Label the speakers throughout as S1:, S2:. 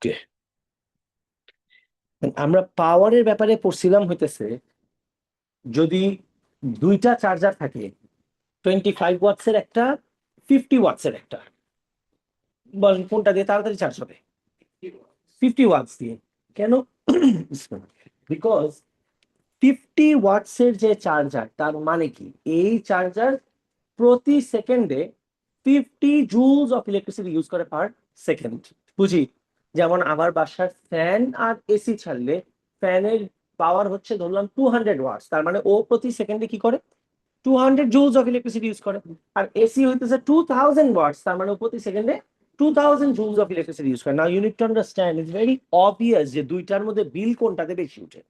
S1: ওকে, আমরা পাওয়ারের ব্যাপারে পড়ছিলাম হইতেছে যদি দুইটা চার্জার থাকে, 25 ওয়াটসের একটা, 50 ওয়াটসের একটা, বলেন কোনটা দিয়ে তাড়াতাড়ি চার্জ হবে? 50 ওয়াটস দিয়ে। কেন? বিকজ 50 ওয়াটসের যে চার্জার, তার মানে কি এই চার্জার প্রতি সেকেন্ডে 50 জুলস অফ ইলেকট্রিসিটি ইউজ করে পার সেকেন্ড। বুঝি, যেমন আমার বাসার ফ্যান আর এসি ছাড়লে ফ্যানের পাওয়ার হচ্ছে ধরলাম 200 ওয়াটস, তার মানে ও প্রতি সেকেন্ডে কি করে? 200 জুলস অফ ইলেকট্রিসিটি ইউজ করে। আর এসি হইতেছে 2000 ওয়াটস, তার মানে ও প্রতি সেকেন্ডে 2000 জুলস অফ ইলেকট্রিসিটি ইউজ করে। Now you need to understand, it's very obvious যে দুইটার মধ্যে বিল কোনটাতে বেশি উঠে।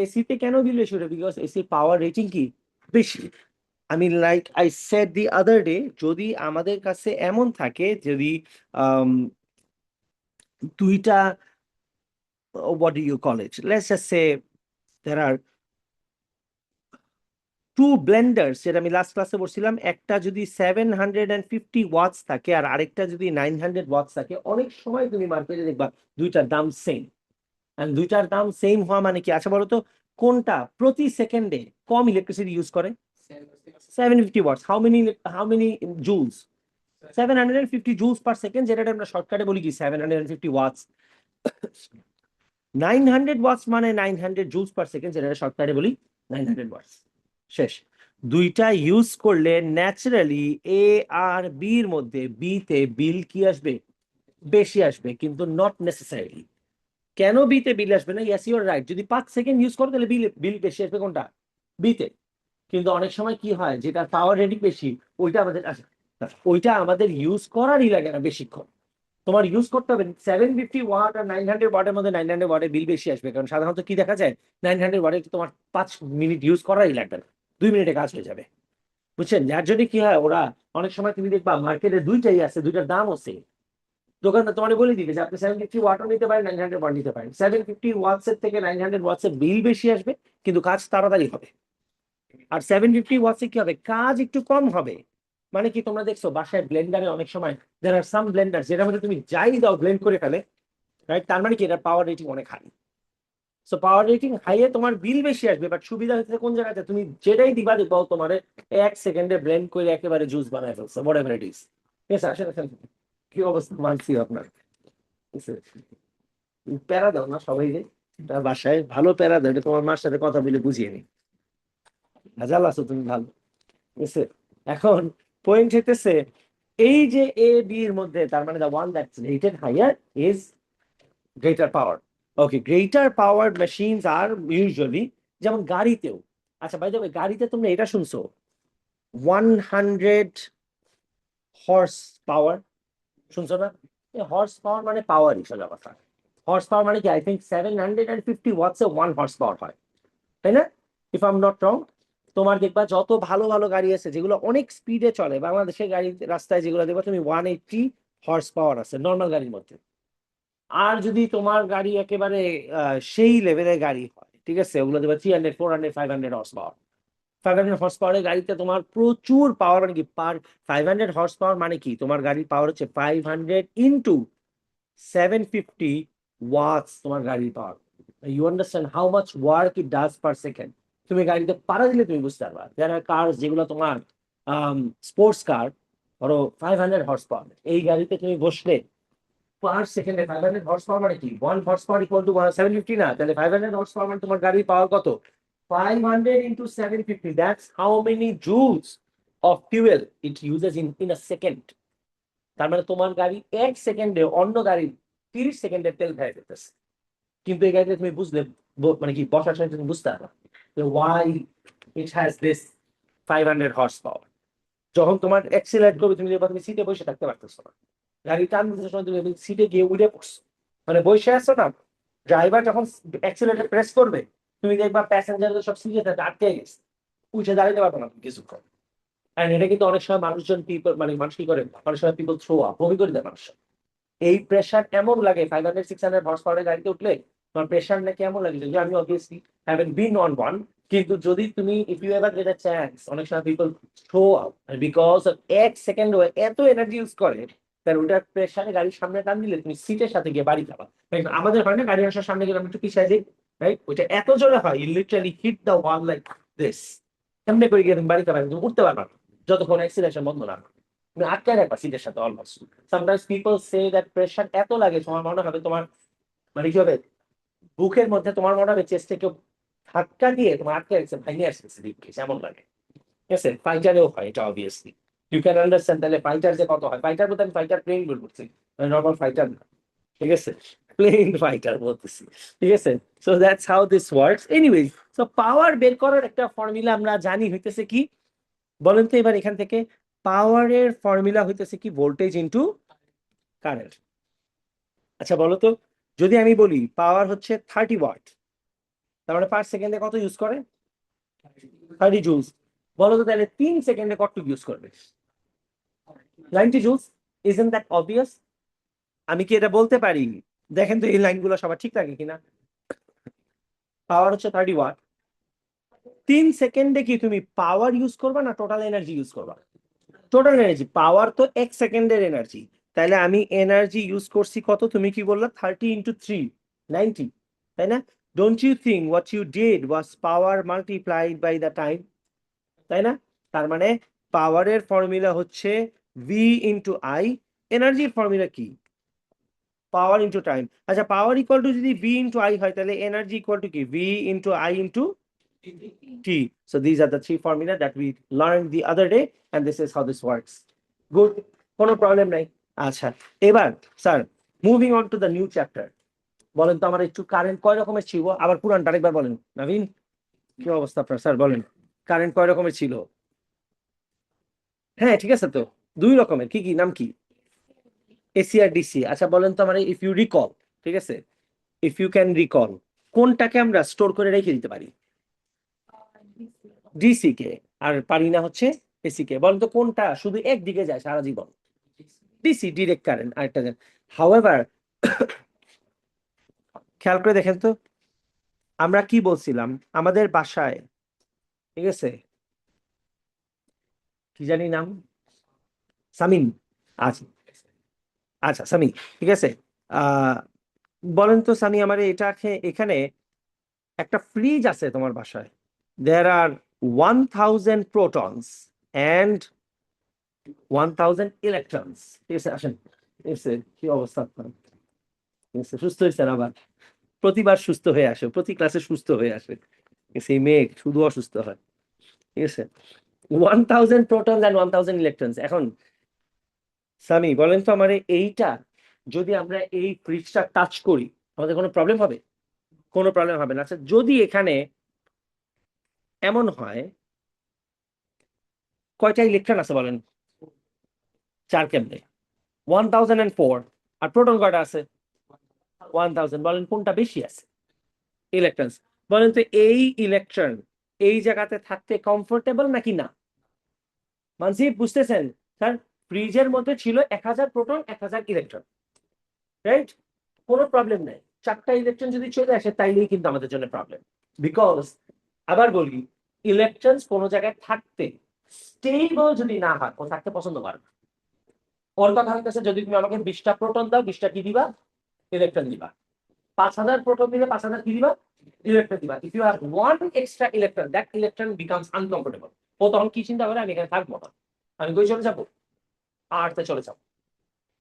S1: এসিতে কেন বিল বেশি উঠে? বিকজ এসির পাওয়ার রেটিং কি বেশি। আমি like I said the other day, যদি আমাদের কাছে এমন থাকে, যদি আম, দুইটা, what do you call it, let's just say there are two blenders, যেটা আমি লাস্ট ক্লাসে বলছিলাম, একটা যদি 750 ওয়াটস থাকে আর আরেকটা যদি 900 ওয়াটস থাকে, অনেক সময় তুমি মার্কেটে দেখবা দুইটার দাম সেম। দুইটার দাম সেম হওয়া মানে কি? আচ্ছা বলো তো, কোনটা প্রতি সেকেন্ডে কম ইলেকট্রিসিটি ইউজ করে? 750 watts. How many joules? 750 joules per second, যেটা আমরা শর্টকাটে বলি কি 750 ওয়াটস। 900 ওয়াটস মানে 900 জুলস পার সেকেন্ড, যেটা শর্টকাটে বলি 900 ওয়াটস। শেষ। দুইটা ইউজ করলে ন্যাচারালি এ আর বির মধ্যে বিতে বিল কি আসবে? বেশি আসবে, কিন্তু নট নেসেসারিলি। কেন বিতে বিল আসবে না? ইয়েস, ইউর রাইট, যদি 5 সেকেন্ড ইউজ করো তাহলে বিল বিল বেশি আসবে কোনটা? বিতে। কিন্তু অনেক সময় কি হয়, যেটা পাওয়ার রেটিং বেশি ওইটা আমাদের আসে, ওইটা আমাদের ইউজ করারই লাগে না বেশিক্ষণ। তোমার ইউজ করতে হবে 750 ওয়াট আর 900 ওয়াটের মধ্যে 900 ওয়াটের বিল বেশি আসবে, কারণ সাধারণত কি দেখা যায়, 900 ওয়াটে তোমার 5 মিনিট ইউজ করাই লাগবে না, 2 মিনিটে কাজ হয়ে যাবে। বুঝছেন? যার জন্য কি হয়, ওরা অনেক সময় তুমি দেখবা মার্কেটে দুইটাই আছে, দুইটার দামও সেম। দোকানদার তোমার বলে দিবে যে আপনি 750 ওয়াটও নিতে পারেন, 900 ওয়াট নিতে পারেন। 750 ওয়াটসের থেকে 900 ওয়াটসের বিল বেশি আসবে, কিন্তু কাজ তাড়াতাড়ি হবে। আর 750 ওয়াটসে কি হবে, কাজ একটু কম হবে। মানে কি, তোমরা দেখছো বাসায় ব্লেন্ডারে অনেক সময় দেয়ার আর সাম ব্লেন্ডার যেটার মধ্যে তুমি যাই দাও ব্লেন্ড করে ফেলে, রাইট? তার মানে কি, এটার পাওয়ার রেটিং অনেক হাই। সো পাওয়ার রেটিং হাইয়ে তোমার বিল বেশি আসবে, বাট সুবিধা হচ্ছে কোন জায়গাতে, তুমি যেটাই দিবা দিবা তোমার 1 সেকেন্ডে ব্লেন্ড করে একেবারে জুস বানায় ফেলছে, হোয়াট এভার ইট ইজ। ঠিক আছে, আসেন আসেন। কি অবস্থা মানছি আপনার? ঠিক আছে, প্যারা দাও না সবাই যে, তার বাসায় ভালো প্যারা দাও, এটা তোমার মার সাথে কথা বলে বুঝিয়ে নি। হাজাল আছো তুমি ভালো। ঠিক আছে, এখন পয়েন্ট হইতেছে এই যে এ বি এর মধ্যে, তার মানে the one that's rated higher is greater power. Okay, greater power machines আর ইউজুয়ালি, যেমন গাড়িতেও। আচ্ছা বাই দ্য ওয়ে, গাড়িতে তোমরা এটা শুনছো 100 হর্স পাওয়ার? শুনছো না? হর্স পাওয়ার মানে পাওয়ারই সোজা কথা। হর্স পাওয়ার মানে কি, আই থিঙ্ক 750 ওয়াটসে 1 হর্স পাওয়ার হয়, তাই না? If I am not wrong. তোমার দেখবা যত ভালো ভালো গাড়ি আছে যেগুলো অনেক স্পিডে চলে, বাংলাদেশের গাড়ি রাস্তায় যেগুলো দেখবা তুমি 180 হর্স পাওয়ার আছে নর্মাল গাড়ির মধ্যে। আর যদি তোমার গাড়ি একেবারে সেই লেভেলের গাড়ি হয়, ঠিক আছে, ওগুলো দেখবা 300, 400, 500 হর্স পাওয়ার। 500 হর্স পাওয়ারের গাড়িতে তোমার প্রচুর পাওয়ার, মানে কি পার 500 হর্স পাওয়ার মানে কি, তোমার গাড়ির পাওয়ার হচ্ছে 500 × 750 ওয়াটস, তোমার গাড়ির power. You understand how much work it does per second? তুমি গাড়িতে পাড়া দিলে তুমি বুঝতে পারবা। যারা কার যেগুলো তোমার স্পোর্টস কার, ধরো 500 হর্স পাওয়ার, এই গাড়িতে তুমি বসলে পার সেকেন্ডে 500 হর্স পাওয়ার মানে কি, 1 হর্স পাওয়ার ইকুয়াল টু 750 না? তাহলে 500 হর্স পাওয়ার মানে তোমার গাড়ির পাওয়ার কত? 500 × 750, that's how many joules of fuel it uses in a second. তার মানে তোমার গাড়ি 1 সেকেন্ডে অন্য গাড়ির 30 সেকেন্ডের তেল খাই ফেলতেছে। কিন্তু এই গাড়িতে তুমি বুঝলে, মানে কি বসার সময় তুমি বুঝতে পারবে why it has this 500 horse power. যখন তোমার অ্যাক্সিলারেট করবে, তুমি দেখবা তুমি সিটে বসে থাকতে পারতেছো না। গাড়ি টান দিতে সময় তুমি সিটে গিয়ে উঠে পড়ছো, মানে বসে আছো না, ড্রাইভার যখন অ্যাক্সিলারেটর প্রেস করবে, তুমি দেখবা প্যাসেঞ্জারদের সব সিটে থাকে আটকে গেছে, উঠে দাঁড়াতে পারবে না কিছুক্ষণ। আর এটা কিন্তু অনেক সময় মানুষজন পিপল, মানে মানুষ কি করে, অনেক সময় পিপল থ্রো আপ, বমি করে দেয় মানুষ। এই প্রেশার এমন লাগে 500, 600 হর্স পাওয়ারের গাড়িতে উঠলে, তোমার প্রেশার নাকি এমন লাগে, যে আমি obviously haven't been on one. কিন্তু যদি তুমি, if you ever get a chance, অনেক সময় people throw out because of 1 second এত এনার্জি ইউজ করে। তাহলে ওটার প্রেশারে গাড়ির সামনে টান দিলে তুমি সিটের সাথে গিয়ে বাড়ি খাবা। আমাদের হয় না, গাড়ি আসার সামনে গেলে আমি একটু পিছাই দিই, রাইট? ওইটা এত জোরে হয়, you literally hit the wall like this. কেমনে করে গিয়ে তুমি বাড়ি খাবা, তুমি উঠতে পারবা না যতক্ষণ অ্যাক্সিলারেশন বন্ধ না হয়। তুমি আটকে রাখবা সিটের সাথে almost. Sometimes people say that pressure এত লাগে, তোমার মনে হবে তোমার মানে কি হবে, বুকের মধ্যে তোমার মনে হবে চেস্টে কেউ ধাক্কা দিয়ে তোমার আটকে রাখছে, ভাঙিয়ে আসছে এমন লাগে। ঠিক আছে, ফাইটারেও হয় এটা অবভিয়াসলি। ইউ ক্যান আন্ডারস্ট্যান্ড তাহলে ফাইটার যে কত হয়। ফাইটার বলতে আমি ফাইটার প্লেন বলছি, নর্মাল ফাইটার না, ঠিক আছে, প্লেন ফাইটার বলতেছি। ঠিক আছে, so that's how this works. Anyways, so পাওয়ার বের করার একটা ফর্মুলা আমরা জানি হইতেছে কি, বলেন তো এবার এখান থেকে। পাওয়ারের ফর্মুলা হইতেছে কি, ভোল্টেজ ইনটু কারেন্ট। আচ্ছা বলো তো, যদি আমি বলি পাওয়ার হচ্ছে 30 ওয়াট, তার মানে পার সেকেন্ডে কত ইউজ করে? 30 জুলস। বলো তো তাহলে 3 সেকেন্ডে কত ইউজ করবে? 90 জুলস। Isn't that obvious? আমি কি এটা বলতে পারি? দেখেন তো এই লাইনগুলো সবার ঠিক থাকে কিনা। পাওয়ার হচ্ছে 30 ওয়াট, 3 সেকেন্ডে কি তুমি পাওয়ার ইউজ করবা না টোটাল এনার্জি ইউজ করবা? Total energy. পাওয়ার তো 1 সেকেন্ডের এনার্জি, তাহলে আমি এনার্জি ইউজ করছি কত, তুমি কি বললা? 30 × 3, 90, তাই না? Don't you think what you did was power multiplied by the time, তাই না? তার মানে পাওয়ারের ফর্মুলা হচ্ছে ভি ইন্টু আই। এনার্জির ফর্মুলা কি? Power into time. আচ্ছা, পাওয়ার ইকুয়াল টু যদি ভি ইন্টু আই হয়, তাহলে এনার্জি ইকুয়াল টু কি? V into I into T. So these are the 3 formula that we learned the other day, and this is how this works. Good, কোনো problem নাই। আচ্ছা, এবার sir moving on to the new chapter. বলেন তো আমার একটু, current কয় রকমের ছিল? আবার পুরানটা আরেকবার বলেন। নবীন, কি অবস্থা আপনার স্যার? বলেন কারেন্ট কয় রকমের ছিল? হ্যাঁ ঠিক আছে, তো 2 রকমের। কি কি, নাম কি? এসি আর ডিসি। আচ্ছা বলেন তো আমার, ইফ ইউ রিকল, ঠিক আছে, ইফ ইউ ক্যান রিকল, কোনটাকে আমরা স্টোর করে রেখে দিতে পারি? ডিসি কে। আর পারি না হচ্ছে এসি কে। বলেন তো কোনটা শুধু একদিকে যায় সারা জীবন? DC, direct current. আরেকটা হাউএভার, খেয়াল করে দেখেন তো, আমরা কি বলছিলাম আমাদের বাসায়, ঠিক আছে, কি জানি নাম, সামিন। আচ্ছা, আচ্ছা সামি, ঠিক আছে। আহ বলেন তো সামি আমার, এটা এখানে একটা ফ্রিজ আছে তোমার বাসায়, দেয়ার আর 1000 প্রোটনস অ্যান্ড 1000 ইলেকট্রনস। ঠিক আছে, আসেন। ঠিক আছে, কি অবস্থা আপনার? ঠিক আছে, সুস্থ হয়েছেন আবার? প্রতিবার সুস্থ হয়ে আসে, প্রতি ক্লাসে সুস্থ হয়ে আসে। সেই মেঘ শুধু অসুস্থ হয়। ঠিক আছে, 1000 প্রোটনস অ্যান্ড 1000 ইলেকট্রনস। এখন সামি বলেন তো আমার, এইটা যদি আমরা এই ফ্রিজটা টাচ করি, আমাদের কোনো প্রবলেম হবে? কোনো প্রবলেম হবে না। আচ্ছা যদি এখানে এমন হয়, কয়টা ইলেকট্রন আছে বলেন? 4 কেমনে? 1004। আর প্রোটন কয়টা আছে? 1000। বলেন কোনটা বেশি আছে? ইলেকট্রন। বলেন তো এই ইলেকট্রন এই জায়গাতে থাকতে কমফোর্টেবল নাকি না? মানসি বুঝতেছেন স্যার? ফ্রিজের মধ্যে ছিল 1000 প্রোটন 1000 ইলেকট্রন, রাইট? কোনো প্রবলেম নেই। 4টা ইলেকট্রন যদি চলে আসে তাইলেই কিন্তু আমাদের জন্য প্রবলেম। বিকজ আবার বলি, ইলেকট্রন কোনো জায়গায় থাকতে স্টেবল যদি না হয়, ও থাকতে পছন্দ করে না। ওর কথা হইতেছে, যদি তুমি আমাকে 20টা প্রোটন দাও, 20টা কি দিবা? ইলেকট্রন দিবা। 5000 প্রোটন দিলে 5000 কি দিবা? ইলেকট্রন দিবা। If you have one extra electron, that electron becomes uncomfortable. ও তখন কি চিন্তা করে, আমি এখানে থাকবো না, আমি কই চলে যাবো? আর্থে চলে যাবো।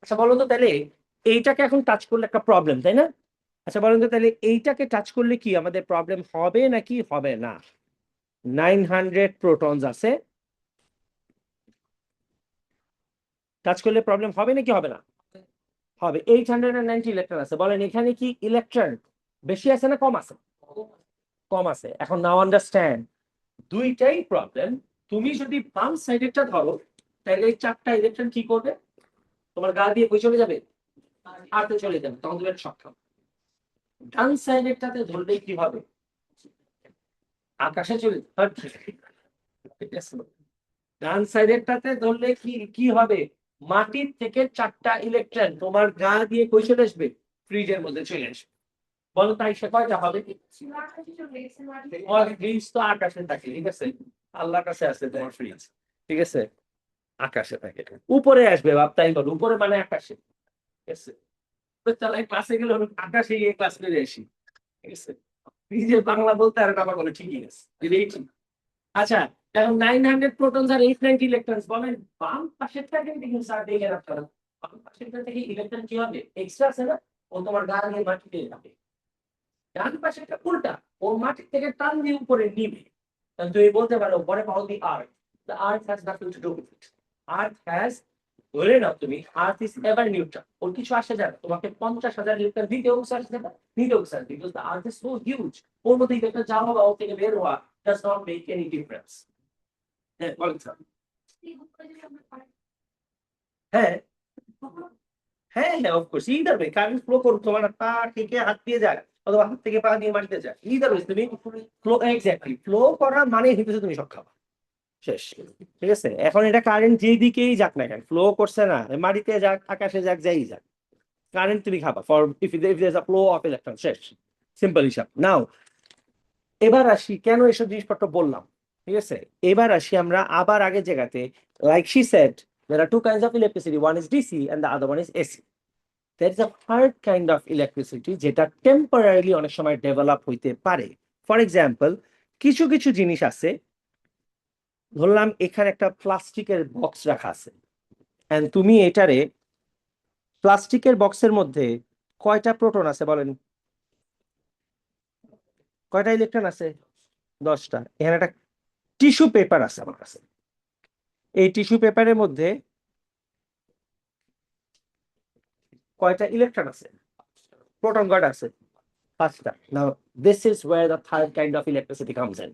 S1: আচ্ছা বলুন তো তাহলে এইটাকে এখন টাচ করলে একটা প্রবলেম, তাই না? আচ্ছা বলুন তো তাহলে এইটাকে টাচ করলে কি আমাদের প্রবলেম হবে নাকি হবে না? 900 প্রোটনস আছে, টাচ করলে প্রবলেম হবে নাকি হবে না? হবে। 890 ইলেকট্রন আছে, বলেন এখানে কি ইলেকট্রন বেশি আছে না কম আছে? কম আছে। এখন নাও আন্ডারস্ট্যান্ড, দুইটাই প্রবলেম। তুমি যদি বাম সাইডেরটা ধরো, তাহলে এই 4টা ইলেকট্রন কি করবে? তোমার গা দিয়ে কই চলে যাবে? আর্থে চলে যাবে, তখন তুমি একটা সক্ষম। ডান সাইডেরটাতে ধরলেই কি হবে? আকাশে চলে ডান সাইডেরটাতে ধরলে কি কি হবে? মাটির থেকে 4টা ইলেকট্রন তোমার গা দিয়ে কই চলে আসবে? ফ্রিজের মধ্যে চলে আসবে। বলো তাই সে কয়টা হবে? ফ্রিজ তো আকাশে থাকে, ঠিক আছে, আল্লাহর কাছে আছে তোমার ফ্রিজ। ঠিক আছে, আকাশে থাকে। উপরে আসবে বাপ, তাই বলো, উপরে মানে আকাশে। ঠিক আছে, তো চালাই ক্লাসে গেলে হলো আকাশে গিয়ে ক্লাস করে আসি। ঠিক আছে, এই যে বাংলা বলতে আর বাবা বলে ঠিকই আছে, এটাই ঠিক। আচ্ছা, এখন 900 প্রোটনস আর 890 ইলেকট্রনস, বলেন বাম পাশেরটা কিন্তু স্যার দেখে রাখতে হবে। বাম পাশেরটা থেকে ইলেকট্রন কি হবে? এক্সট্রা আছে না, ও তোমার গা দিয়ে মাটিতে যাবে। ডান পাশেরটা উল্টা, ও মাটি থেকে টান দিয়ে উপরে নিবে। তাহলে তুমি বলতে পারো what about the earth? The earth has nothing to do with it. Earth has, ধরে নাও তুমি, earth is ever neutral, ওর কিছু আসে যায় না। তোমাকে 50,000 লিটার দিতেও স্যার দেবে, নিতেও sir, because the earth is so huge, ওর মধ্যে একটা যাওয়া বা ওর থেকে বের হওয়া does not make any difference. হ্যাঁ বলেন স্যার। হ্যাঁ হ্যাঁ হ্যাঁ, of course either way current flow করুক, তোমার পা থেকে হাত দিয়ে যায় অথবা হাত থেকে পা দিয়ে মাটিতে যায়, ইদার ওয়ে তুমি ফ্লো, এক্স্যাক্টলি ফ্লো করা মানে হচ্ছে তুমি শক খাবা, শেষ। ঠিক আছে, এখন এটা কারেন্ট যেই দিকেই যাক না কেন, ফ্লো করছে না, মাটিতে যাক আকাশে যাক যাই যাক, কারেন্ট তুমি খাবা for if there is a flow of electron, শেষ, সিম্পল হিসাব। নাও এবার আসি কেন এসব জিনিসপত্র বললাম। ঠিক আছে, এবার আসি আমরা আবার আগের জায়গাতে, like she said there are two kinds of electricity, one is DC and the other one is AC. There is a third kind of electricity যেটা টেম্পোরারিলি অনেক সময় ডেভেলপ হইতে পারে। ফর এক্সাম্পল, কিছু কিছু জিনিস আছে, ধরলাম এখানে একটা প্লাস্টিকের বক্স রাখা আছে, এন্ড তুমি এটারে, প্লাস্টিকের বক্সের মধ্যে কয়টা প্রোটন আছে বলেন, কয়টা ইলেকট্রন আছে? 10টা। এখানে একটা টিস্যু পেপার আছে আমার কাছে, এই টিস্যু পেপারের মধ্যে কয়টা ইলেকট্রন আছে? প্রোটন কয়টা আছে? 5টা। Now this is where the third kind of electricity comes in.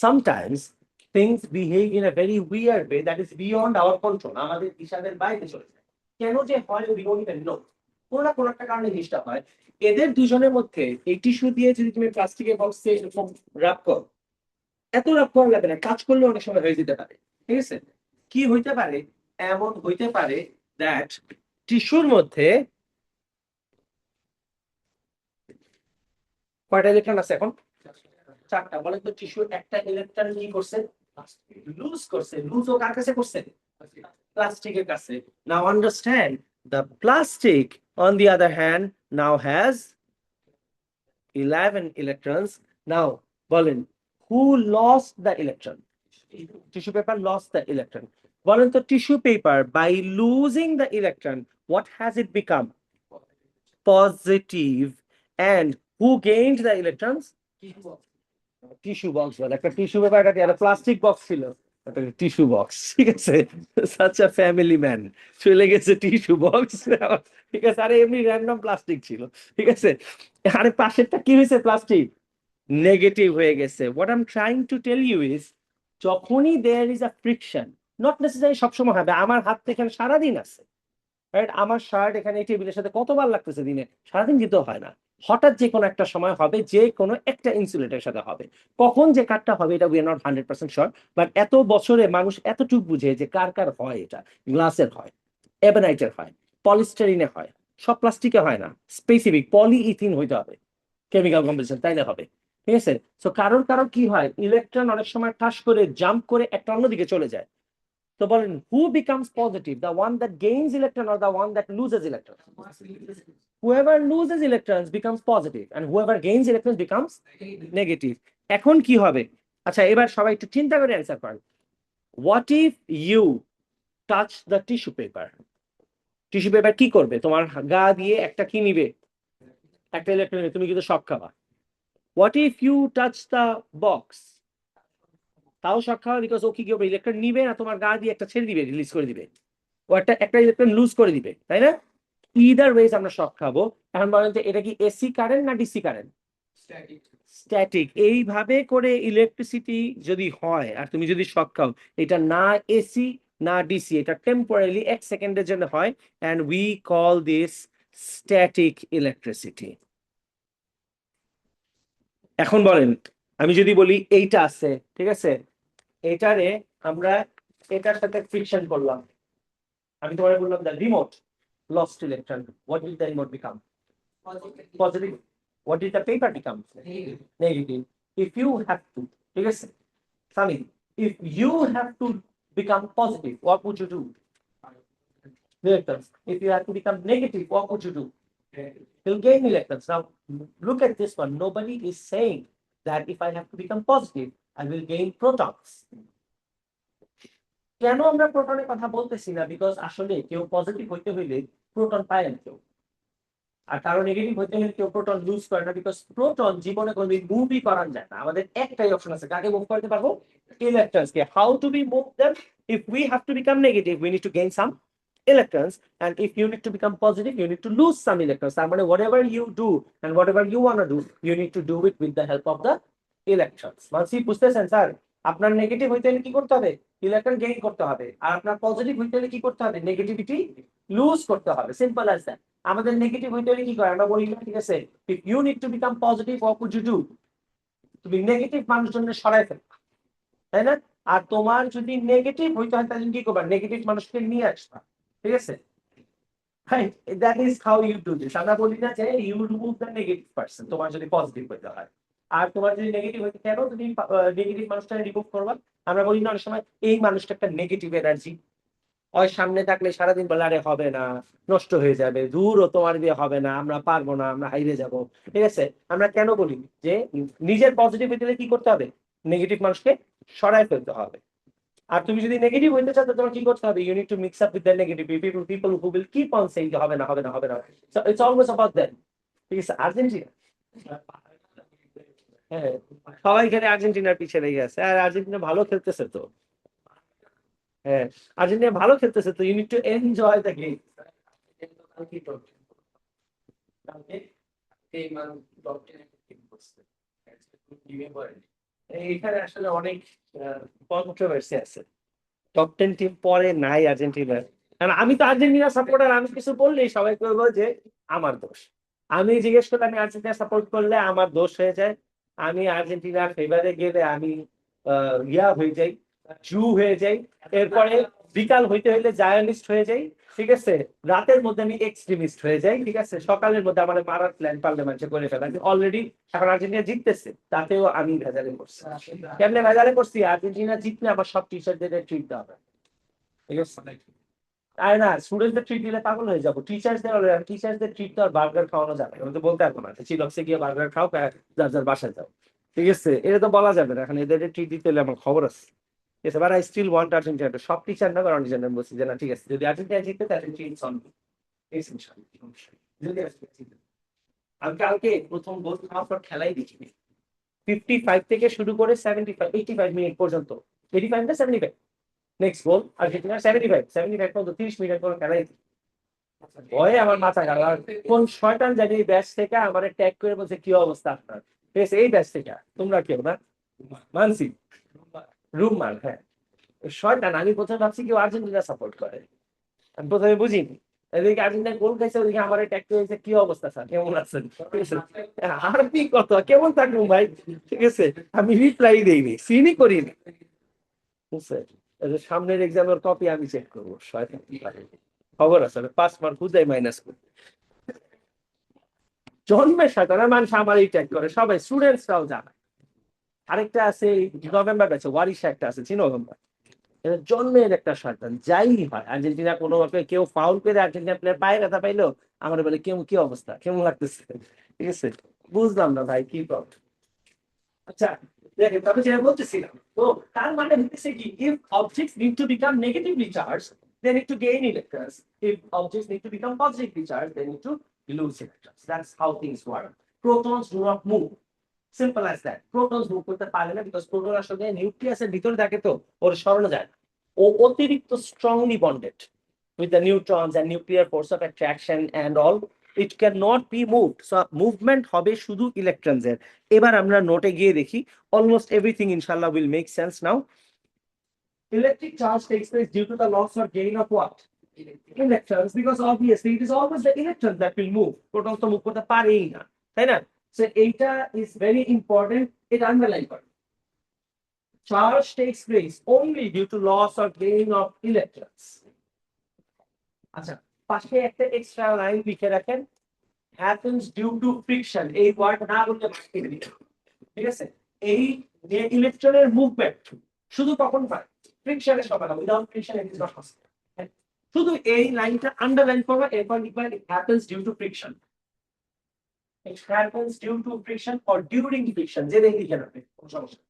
S1: Sometimes things behave in a very weird way that is beyond our control, আমাদের হিসাবের বাইরে চলে যায়। কেন যে হয় we don't even know, কোনো না কোনো একটা কারণে জিনিসটা হয়। এদের দুজনের মধ্যে এই টিস্যু দিয়ে যদি তুমি প্লাস্টিকের বক্সে এরকম রাব করো, এত রাব করা লাগবে না, কাজ করলে অনেক সময় হয়ে যেতে পারে। ঠিক আছে, কি হইতে পারে? এমন হইতে পারে দ্যাট টিস্যুর মধ্যে কয়টা ইলেকট্রন আছে এখন? 4টা। বলেন তো টিস্যু একটা ইলেকট্রন কি করছে? লুজ করছে। লুজ ও কার কাছে করছে? প্লাস্টিকের কাছে। নাও understand, the plastic on the other hand now has 11 electrons. Now বলেন, who lost the electron? Tissue paper lost the electron. বলেন তো tissue paper by losing the electron, what has it become? Positive. And who gained the electrons? Tissue box, বলে একটা tissue paper, একটা plastic box ছিল, tissue box. ঠিক আছে, such a family man, চলে গেছে টিস্যু বক্স। ঠিক আছে, আরে এমনি র্যান্ডম প্লাস্টিক ছিল। ঠিক আছে, আরে পাশেরটা কি হয়েছে? প্লাস্টিক নেগেটিভ হয়ে গেছে। What I am trying to tell you is, যখনই there is a friction, not necessary সবসময় হবে, আমার হাত থেকে সারাদিন আছে, রাইট, আমার শার্ট এখানে এই টেবিলের সাথে কতবার লাগতেছে দিনে, সারাদিন কিন্তু হয় না, হঠাৎ যে কোনো একটা সময় হবে, যে কোনো একটা ইনসুলেটের সাথে হবে। কখন যে কারটা হবে এটা we are not 100% sure, but এত বছরে মানুষ এতটুকু বুঝে যে কার কার হয়। এটা গ্লাসের হয়, এবেনাইটের হয়, পলিস্টারিনে হয়, সব প্লাস্টিকে হয় না, স্পেসিফিক পলিইথিন হইতে হবে, কেমিক্যাল কম্পোজিশন তাইলে হবে। ঠিক আছে, তো কারোর কারোর কি হয়, ইলেকট্রন অনেক সময় ঠাস করে জাম্প করে একটা অন্যদিকে চলে যায়। তো বলেন, who becomes positive, the one that gains electron or the one that loses electrons? Whoever loses electrons becomes positive and whoever gains electrons becomes negative. এখন কি হবে? আচ্ছা, এবার সবাই একটু চিন্তা করে অ্যান্সার করেন। What if you touch the tissue paper? Tissue paper কি করবে? তোমার গা দিয়ে একটা কি নিবে? একটা ইলেকট্রন, তুমি কিন্তু শক খাবা। What if you touch the box? তাও শক খাওয়া, বিকজ ও কি করবে? ইলেকট্রন নিবে না, তোমার গা দিয়ে একটা ছেড়ে দিবে, রিলিজ করে দিবে, ও একটা একটা ইলেকট্রন লুজ করে দিবে, তাই না? ইদার ওয়েজ আমরা শক খাবো। এখন বলেন যে এটা কি এসি কারেন্ট না ডিসি কারেন্ট? স্ট্যাটিক। এইভাবে করে ইলেকট্রিসিটি যদি হয় আর তুমি যদি শক খাও, এটা না এসি না ডিসি, এটা টেম্পোরারিলি 1 সেকেন্ডের জন্য হয়, and we call this static electricity. এখন বলেন, আমি যদি বলি এইটা আছে, ঠিক আছে, এটারে আমরা এটার সাথে ফ্রিকশন করলাম, আমি তোমাকে বললাম the remote lost electron, what will the remote become? Positive. What did the paper become? Negative. If you have to, ঠিক আছে, Sami, if you have to become positive, what would you do? Electrons. If you have to become negative, what would you do? You'll gain electrons. Now, look at this one. Nobody is saying that if I have to become positive, I will gain protons. কেন আমরা প্রোটনের কথা বলতেছি না? Because আসলে কেউ positive হইতে হইলে proton পায় না কেউ, আর কারো নেগেটিভ হইতে হলে কেউ প্রোটন লুজ করে না, বিকজ প্রোটন জীবনে কোনোদিন মুভই করা যায় না। আমাদের একটাই অপশন আছে, কাকে মুভ করতে পারবো? ইলেকট্রনসকে। How to be move them? If we have to become negative, we need to gain some electrons, and if you need to become positive, you need to lose some electrons. I mean, whatever you do and whatever you want to do, you need to do it with the help of the electrons. মানসি বুঝতেছেন sir? আপনার negative হইতে হলে কি করতে হবে? Electron gain করতে হবে। আর আপনার পজিটিভ হইতে হলে কি করতে হবে? নেগেটিভিটি লুজ করতে হবে। Simple as that. আমাদের নেগেটিভ হইতে হলে কি করে? আমরা বলি ঠিক আছে, if you need to become positive, what would you do? তুমি নেগেটিভ মানুষজনকে সরাই ফেলবা, তাই না? আর তোমার যদি নেগেটিভ হইতে হয় তাহলে কি করবা? নেগেটিভ মানুষকে নিয়ে আসবা, ঠিক আছে? Right, that is how you do this. আমরা বলি না যে you remove the negative person, তোমার যদি পজিটিভ হইতে হয়। আর তোমার যদি নেগেটিভ হইতে, কেন তুমি নেগেটিভ মানুষটা রিমুভ করবা? আমরা বলি না অনেক সময় এই মানুষটা একটা নেগেটিভ এনার্জি, ওই সামনে থাকলে সারাদিন বলে আরে হবে না, নষ্ট হয়ে যাবে, দূর ও তোমার দিয়ে হবে না, আমরা পারবো না, আমরা হাইরে যাব, ঠিক আছে? আমরা কেন বলি যে নিজের পজিটিভ হইতে কি করতে হবে? নেগেটিভ মানুষকে সরাই ফেলতে হবে। আর তুমি যদি নেগেটিভ হইতে চাও তোমার কি করতে হবে? You need to mix up with the negative people who will keep on saying হবে না হবে না হবে না। So it's always about that. ঠিক আছে? আর্জেন্টিনা, হ্যাঁ, সবাই এখানে আর্জেন্টিনার পিছে লেগে আছে, আর আর্জেন্টিনা ভালো খেলতেছে তো। হ্যাঁ, আর্জেন্টিনা ভালো খেলতেছে তো, you need to enjoy the game. এইখানে আসলে অনেক কন্ট্রোভার্সি আছে। টপ 10 টিম পরে নাই আর্জেন্টিনার। কারণ আমি তো আর্জেন্টিনা সাপোর্টার, আমি কিছু বললেই সবাই বলবো যে আমার দোষ। আমি জিজ্ঞেস করলে আমি আর্জেন্টিনা সাপোর্ট করলে আমার দোষ হয়ে যায়। আমি আর্জেন্টিনার ফেভারে গেলে আমি ইয়া হয়ে যাই, জু হয়ে যাই। এরপরে বিকাল হইতে হইলে জায়নিস্ট হয়ে যাই, ঠিক আছে? রাতের মধ্যে আমি এক্সট্রিমিস্ট হয়ে যাই, ঠিক আছে? সকালের মধ্যে আমার মারার প্ল্যান পার্লামেন্টে করে ফেলা। অলরেডি এখন আর্জেন্টিনা জিততেছে, তাতেও আমি ভেজালে করছি। কেমনে ভেজালে করছি? আর্জেন্টিনা জিতলে আমার সব টিচারদের ট্রিট দেওয়া হবে, ঠিক আছে? আর না, স্টুডেন্টদের ট্রিট দিলে পাগল হয়ে যাবো। টিচার্সদের ট্রিট তো আর বার্গার খাওয়ানো যাবে না। আমি তো বলতে পারবো না চিলক্সে গিয়ে বার্গার খাও, যার যার বাসায় যাও, ঠিক আছে? এটা তো বলা যাবে না। এখন এদের ট্রিট দিতে হলে আমার খবর আছে, ঠিক আছে? But I still want Argentina. সব টিচার না, কারণ টিচার বলছি যে না ঠিক আছে, যদি আর্জেন্টিনা জিতে তাহলে ট্রিটস অন মি। আমি কালকে প্রথম গোল খাওয়ার পর খেলাই দেখিনি। 55 থেকে শুরু করে 75 85 মিনিট পর্যন্ত, 85 না 75 নেক্সট গোল আর্জেন্টিনা, 75 পর্যন্ত 30 মিনিট পর খেলাই। ভয়ে আমার মাথা গেল। আর কোন শয়তান জানি এই ব্যাচ থেকে আমার ট্যাগ করে বলছে কি অবস্থা আপনার, ঠিক আছে? এই ব্যাচ থেকে তোমরা কেউ না, মানসি রুম্মান, হ্যাঁ শয়তান। আমি প্রথমে ভাবছি কেউ আর্জেন্টিনা সাপোর্ট করে, আমি প্রথমে বুঝিনি। এদিকে আর্জেন্টিনা গোল খাইছে, ওদিকে আমার ট্যাগ করে বলছে কি অবস্থা স্যার, কেমন আছেন, ঠিক আছে? আরবি কত কেমন থাকবো ভাই, ঠিক আছে? আমি রিপ্লাই দেইনি, সিনই করিনি, বুঝছে? সামনের এক্সামের কপি আমি চেক করবো, শয়তান কি পারে। খবর আছে 5 মার্ক হুদাই মাইনাস করে জন্মের শয়তান। মানুষ আমার এই ট্যাগ করে, সবাই স্টুডেন্টসরাও জানে। আরেকটা আছে নভেম্বর ব্যাচে, ওয়ারিশা একটা আছে, চিনো নভেম্বর? এটা জন্মের একটা শয়তান। যাই হয় আর্জেন্টিনা কোনো কেউ ফাউল করে আর্জেন্টিনা প্লেয়ার পায়ে ব্যথা পাইলো, আমার বলে কেমন কি অবস্থা, কেমন লাগতেছে, ঠিক আছে? বুঝলাম না ভাই কি প্রবলেম। আচ্ছা দেখেন, তবে যেটা বলতেছিলাম, তো তার মানে হচ্ছে কি, if objects need to become negatively charged, they need to gain electrons. If objects need to become positively charged, they need to lose electrons. That's how things work. Protons do not move. Simple as that. Protons move করতে পারে না, because proton আসলে নিউক্লিয়াসের ভিতরে থাকে, তো ওর সরানো যায় না। ও অতিরিক্ত strongly bonded with the neutrons and nuclear force of attraction and all. It cannot be moved. So movement হবে শুধু ইলেকট্রনস এর। এবার আমরা নোটে গিয়ে দেখি, almost everything inshallah will make sense now. Electric charge takes place due to the loss or gain of what? Electrons, because obviously it is always the electrons that will move. Protons তো move করতে পারেই না, তাই না? So এটা is very important, it underline করে। Charge takes place only due to loss or gain of electrons. আচ্ছা, পাশে একটা এক্সট্রা লাইন লিখে রাখেন, happens due to friction। এই ওয়ার্ড না বলতে বাকি দিই, ঠিক আছে? এই যে ইলেকট্রনের মুভমেন্ট শুধু কখন হয়? ফ্রিকশনের সমান without friction it is not possible. শুধু এই লাইনটা আন্ডারলাইন করবা, এরপর লিখবা it happens due to friction, it happens due to friction or during friction, যেটাই লিখে রাখবে, কোনো সমস্যা নেই।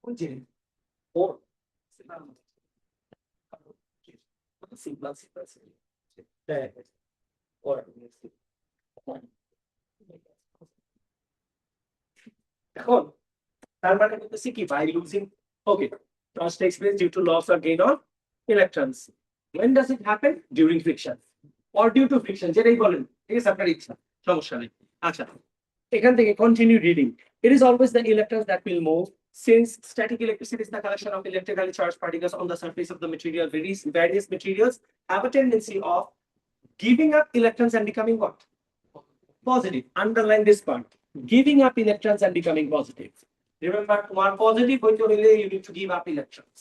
S1: বুঝছি ও সিম্পল সিম্পল এখন তার মানে বলতেছি কি, by losing, okay, charge takes place due to loss or gain of electrons. When does it happen? During friction or due to friction, যেটাই বলেন, ঠিক আছে, আপনার ইচ্ছা, সমস্যা নেই। আচ্ছা, এখান থেকে continue reading. It is always the electrons that will move, since static electricity is the collection of electrically charged particles on the surface of the material. Various materials have a tendency of giving up electrons and becoming what? Positive. Underline this part. Giving up electrons and becoming positive. Remember, তোমার positive হইতে হইলে you need to give up electrons.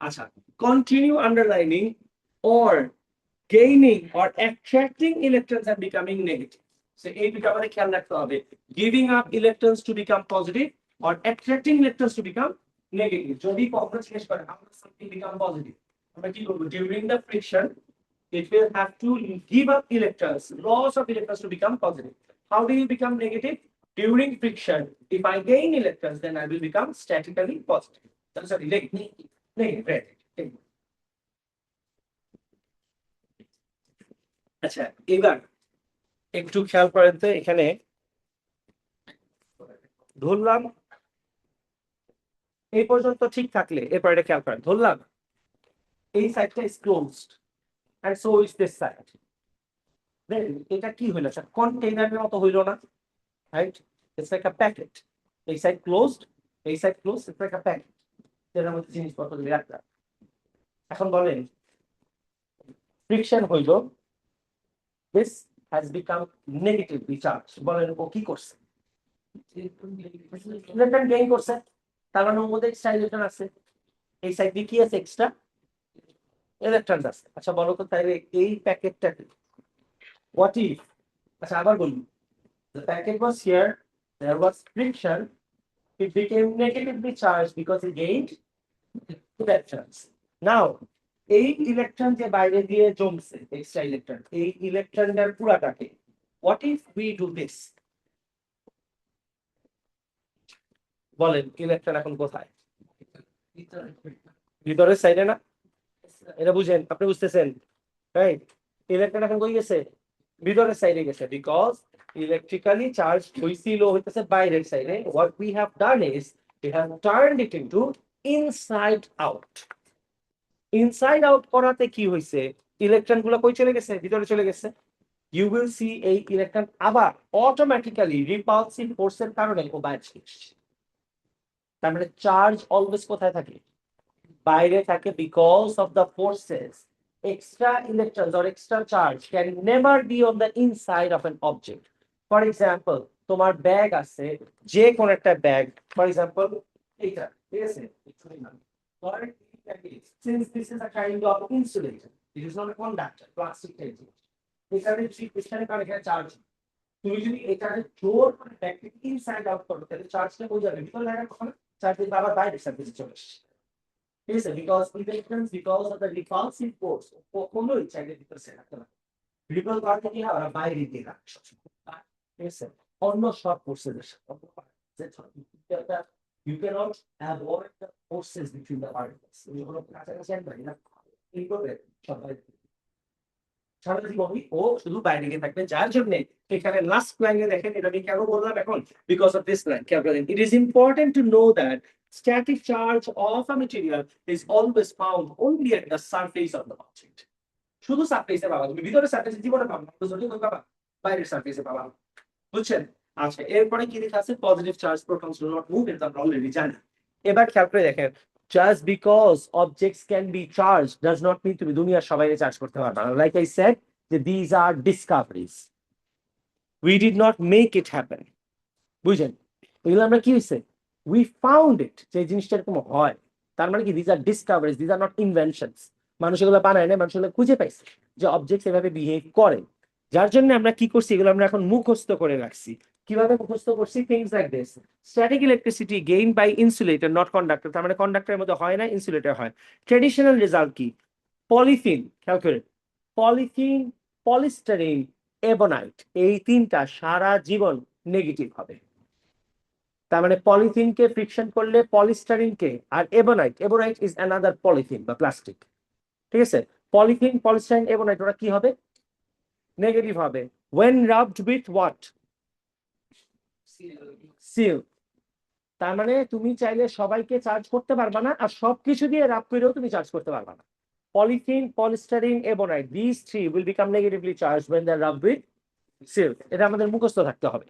S1: আচ্ছা, continue underlining or gaining or attracting electrons and becoming negative. So এই দুটো আমাদের খেয়াল রাখতে হবে, giving up electrons to become positive or attracting electrons to become negative. যদি কখনো জিজ্ঞেস করে how does something become positive, আমরা কি করব? During the friction it will have to give up electrons, loss of electrons to become positive. How do you become negative? During friction, if I gain electrons, then I will become statically positive. Sorry, negative. Right. আচ্ছা, এবার একটু খেয়াল করেন তো, এখানে ধরলাম এই পর্যন্ত ঠিক থাকলে এরপর এটা খেয়াল করেন, ধরলাম এই সাইডটা is closed and so is this side. Then এটা কি হইলো? আচ্ছা, কন্টেইনারের মতো হইলো না, right? It's like a packet. এই সাইড ক্লোজড, এই side closed, it's like a packet, যেটার মধ্যে জিনিসপত্র দিয়ে রাখলাম। এখন বলেন ফ্রিকশন হইলো, this has become negatively charged, বলেন ও কি করছে? ইলেকট্রন গেইন করছে, তার মানে ওর মধ্যে এক্সট্রা ইলেকট্রন আছে, এই সাইড দিয়ে কি আছে? এক্সট্রা ইলেকট্রন আছে। আচ্ছা বলো তো তাহলে এই প্যাকেটটা what if, আচ্ছা আবার বলি, the packet was here, there was friction, it became negatively charged because it gained electrons. Now এই ইলেকট্রন যে বাইরে দিয়ে জমছে, এক্সট্রা ইলেকট্রন, এই ইলেকট্রনটার পুরাটাকে what if we do this, বলেন ইলেকট্রন এখন কোথায়? ভিতরের সাইডে না? এটা বুঝেন, আপনি বুঝতেছেন, রাইট? ইলেকট্রন এখন কই গেছে? ভিতরের সাইডে গেছে, বিকজ ইলেকট্রিক্যালি চার্জ হইছিল হইতেছে বাইরের সাইডে। What we have done is we have turned it into inside out. Inside out করাতে কি হইছে? ইলেকট্রন গুলো কই চলে গেছে? ভিতরে চলে গেছে। ইউ উইল সি এই ইলেকট্রন আবার অটোমেটিক্যালি রিপালসিভ ফোর্সের কারণে ও বাইরে চলে আসছে। তার মানে চার্জ অলওয়েজ কোথায় থাকে? বাইরে থাকে, because of the forces. Extra electrons or extra charge can never be on the inside of an object. For example, তোমার ব্যাগ আছে, যে কোন একটা ব্যাগ, for example এইটা, ঠিক আছে, since this is a kind of insulator, it is not a conductor, plastic type, এখানে এখানে কারণ এখানে চার্জ, তুমি যদি এটাকে জোর করে ব্যাগকে ইনসাইড আউট করো তাহলে চার্জটা হয়ে যাবে, ভিতরে লাগার কখন চার্জ আবার বাইরে সার্ফেসে চলে আসছে। Yes, because electrons, because of the repulsive force, কখনোই চাইলে ভিতরে রাখতে পারে। রিপল করতে কি হয়? বাইরে দিয়ে রাখে সবসময়। ঠিক আছে? অন্য সব ফোর্সের সাথে you cannot avoid the forces between the particles. তুমি কোনো কাছাকাছি আনবে না, এই করবে সবাই সারা জীবনই ও শুধু বাইরে গিয়ে থাকবে। যার জন্য এখানে লাস্ট লাইনে দেখেন, এটা আমি কেন বললাম এখন, because of this line. It is important to know that static charge of a material is always found only at the surface of the object. শুধু সারফেসে পাবা, তুমি ভিতরে সারফেসে জীবনে পাবা না, যদি কই পাবা? বাইরের সারফেসে পাবা। বুঝছেন? আচ্ছা, এরপরে কি লেখা আছে? Positive charge protons do not move, এটা আমরা অলরেডি জানি। এবার খেয়াল করে দেখেন, just because objects can be charged does not mean তুমি দুনিয়ার সবাইকে চার্জ করতে পারবা না। Like I said, these are discoveries. We did not make it happen. বুঝছেন? এগুলো আমরা কি হইছে? উই ফাউন্ড ইট, যে জিনিসটা এরকম হয়, তার মানে কি these are discoveries, these are not inventions. মানুষ এগুলো বানায় না, মানুষ এগুলো খুঁজে পাইছে যে অবজেক্ট এভাবে বিহেভ করে। যার জন্য আমরা কি করছি, এগুলো আমরা এখন মুখস্থ করে রাখছি। কিভাবে মুখস্থ করছি? Things like this: static electricity gain by insulator not conductor, তার মানে কন্ডাক্টরের মধ্যে হয় না, ইনসুলেটর হয়। ট্রেডিশনাল রেজাল্ট কি? পলিথিন, খেয়াল করে, পলিথিন, পলিস্টারিন, এবনাইট, এই তিনটা সারা জীবন নেগেটিভ হবে। তার মানে পলিথিনকে ফ্রিকশন করলে পলিস্টারিনকে, আর এবনাইট, এবনাইট ইজ অ্যানাদার পলিথিন বা প্লাস্টিক, ঠিক আছে? পলিথিন, পলিস্টারিন, এবনাইট, ওরা কি হবে? নেগেটিভ হবে। when rubbed with what? Seal. তার মানে তুমি চাইলে সবাইকে চার্জ করতে পারবা না, আর সবকিছু দিয়ে রাব করেও তুমি চার্জ করতে পারবা না। Polythene, polystyrene, ebonite, these three will become negatively charged when they are rubbed with silk. এটা আমাদের মুখস্থ থাকতে হবে।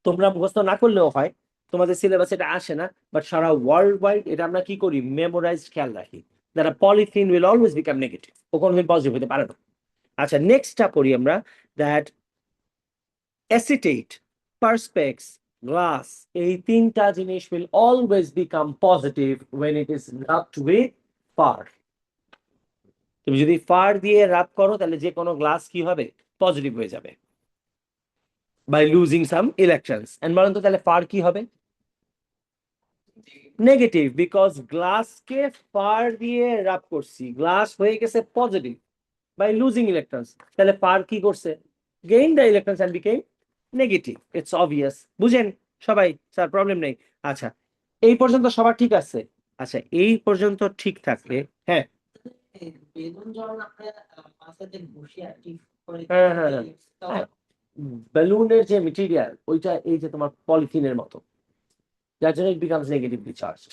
S1: তোমরা মুখস্থ না করলেও হয়, তোমাদের সিলেবাস এটা আসে না, বাট সারা ওয়ার্ল্ড ওয়াইড এটা আমরা কি করি, মেমোরাইজ, খেয়াল রাখি। That polythene will always become negative, ও কোনোদিন পজিটিভ হতে পারে না। আচ্ছা, নেক্সটটা পড়ি আমরা, দ্যাট অ্যাসিটেট, পার্সপেক্স, গ্লাস, এই তিনটা জিনিস will always become positive when it is rubbed with fur. তুমি যদি ফার দিয়ে রাব করো, তাহলে যে কোনো গ্লাস কি হবে, পজিটিভ হয়ে যাবে by losing some electrons. And বলেন তো তাহলে ফার কি হবে? নেগেটিভ, বিকজ গ্লাসকে ফার দিয়ে রাব করছি, গ্লাস হয়ে গেছে পজিটিভ বাই লুজিং ইলেকট্রনস। তাহলে ফার কি করছে? Gain the electrons and became negative. It's obvious, বুঝেন সবাই? স্যার প্রবলেম নেই। আচ্ছা, এই পর্যন্ত সবার ঠিক আছে? আচ্ছা, এই পর্যন্ত ঠিক থাকলে, হ্যাঁ
S2: বেলুন যখন আমরা মাথাতে বসিয়ে
S1: হ্যাঁ হ্যাঁ হ্যাঁ, বেলুনের যে মেটেরিয়াল ওইটা এই যে তোমার পলিথিনের মতো, যার জন্য ইট বিকামস নেগেটিভলি চার্জড।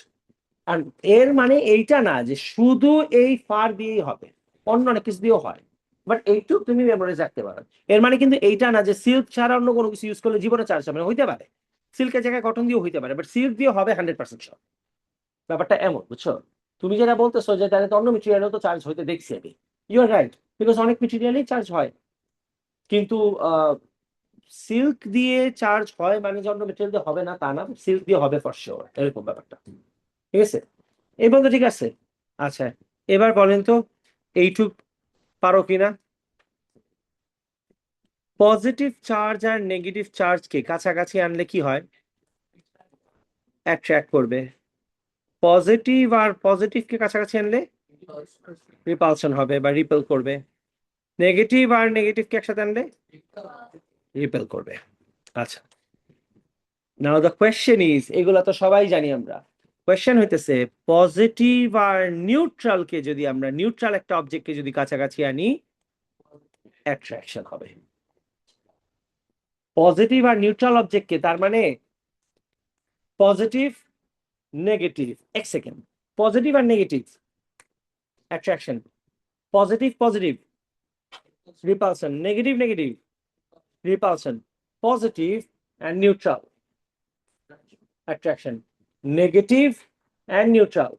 S1: আর এর মানে এইটা না যে শুধু এই ফার দিয়েই হবে, অন্য অনেক কিছু দিয়েও হয়, বাট এইটুকু তুমি মেমোরাইজ রাখতে পারো। এর মানে কিন্তু এইটা না যে সিল্ক ছাড়া অন্য কোনো কিছু ইউজ করলে জীবনে চার্জ হবে না, হইতে পারে সিল্কের জায়গায় কটন দিয়েও হইতে পারে, বাট সিল্ক দিয়ে হবে 100% সব। ব্যাপারটা এমন, বুঝছো? তুমি যেটা বলতেছো যে তাহলে তো অন্য মেটেরিয়ালও তো চার্জ হইতে দেখছি আমি, ইউ আর রাইট, বিকজ অনেক মেটেরিয়ালই চার্জ হয়, কিন্তু সিল্ক দিয়ে চার্জ হয় মানে যে অন্য মেটেরিয়াল দিয়ে হবে না তা না, সিল্ক দিয়ে হবে ফর শিওর, এরকম ব্যাপারটা, ঠিক আছে? এই পর্যন্ত ঠিক আছে? আচ্ছা, এবার বলেন তো এইটুক পারো কিনা? পজিটিভ চার্জ আর নেগেটিভ চার্জকে কাছাকাছি আনলে কি হয়? অ্যাট্রাক্ট করবে। পজিটিভ আর পজিটিভকে কাছাকাছি আনলে রিপালশন হবে বা রিপেল করবে। নেগেটিভ আর নেগেটিভকে একসাথে আনলে রিপেল করবে। আচ্ছা, নাও দ্য কোয়েশ্চেন ইজ, এগুলা তো সবাই জানি আমরা, কোয়েশ্চেন হইতেছে পজিটিভ আর নিউট্রালকে যদি আমরা, নিউট্রাল একটা অবজেক্টকে যদি কাছাকাছি আনি, অ্যাট্রাকশন হবে। পজিটিভ আর নিউট্রাল অবজেক্টকে, তার মানে পজিটিভ নেগেটিভ, এক সেকেন্ড, পজিটিভ আর negative attraction, positive positive repulsion, negative negative repulsion, positive and neutral attraction, negative and neutral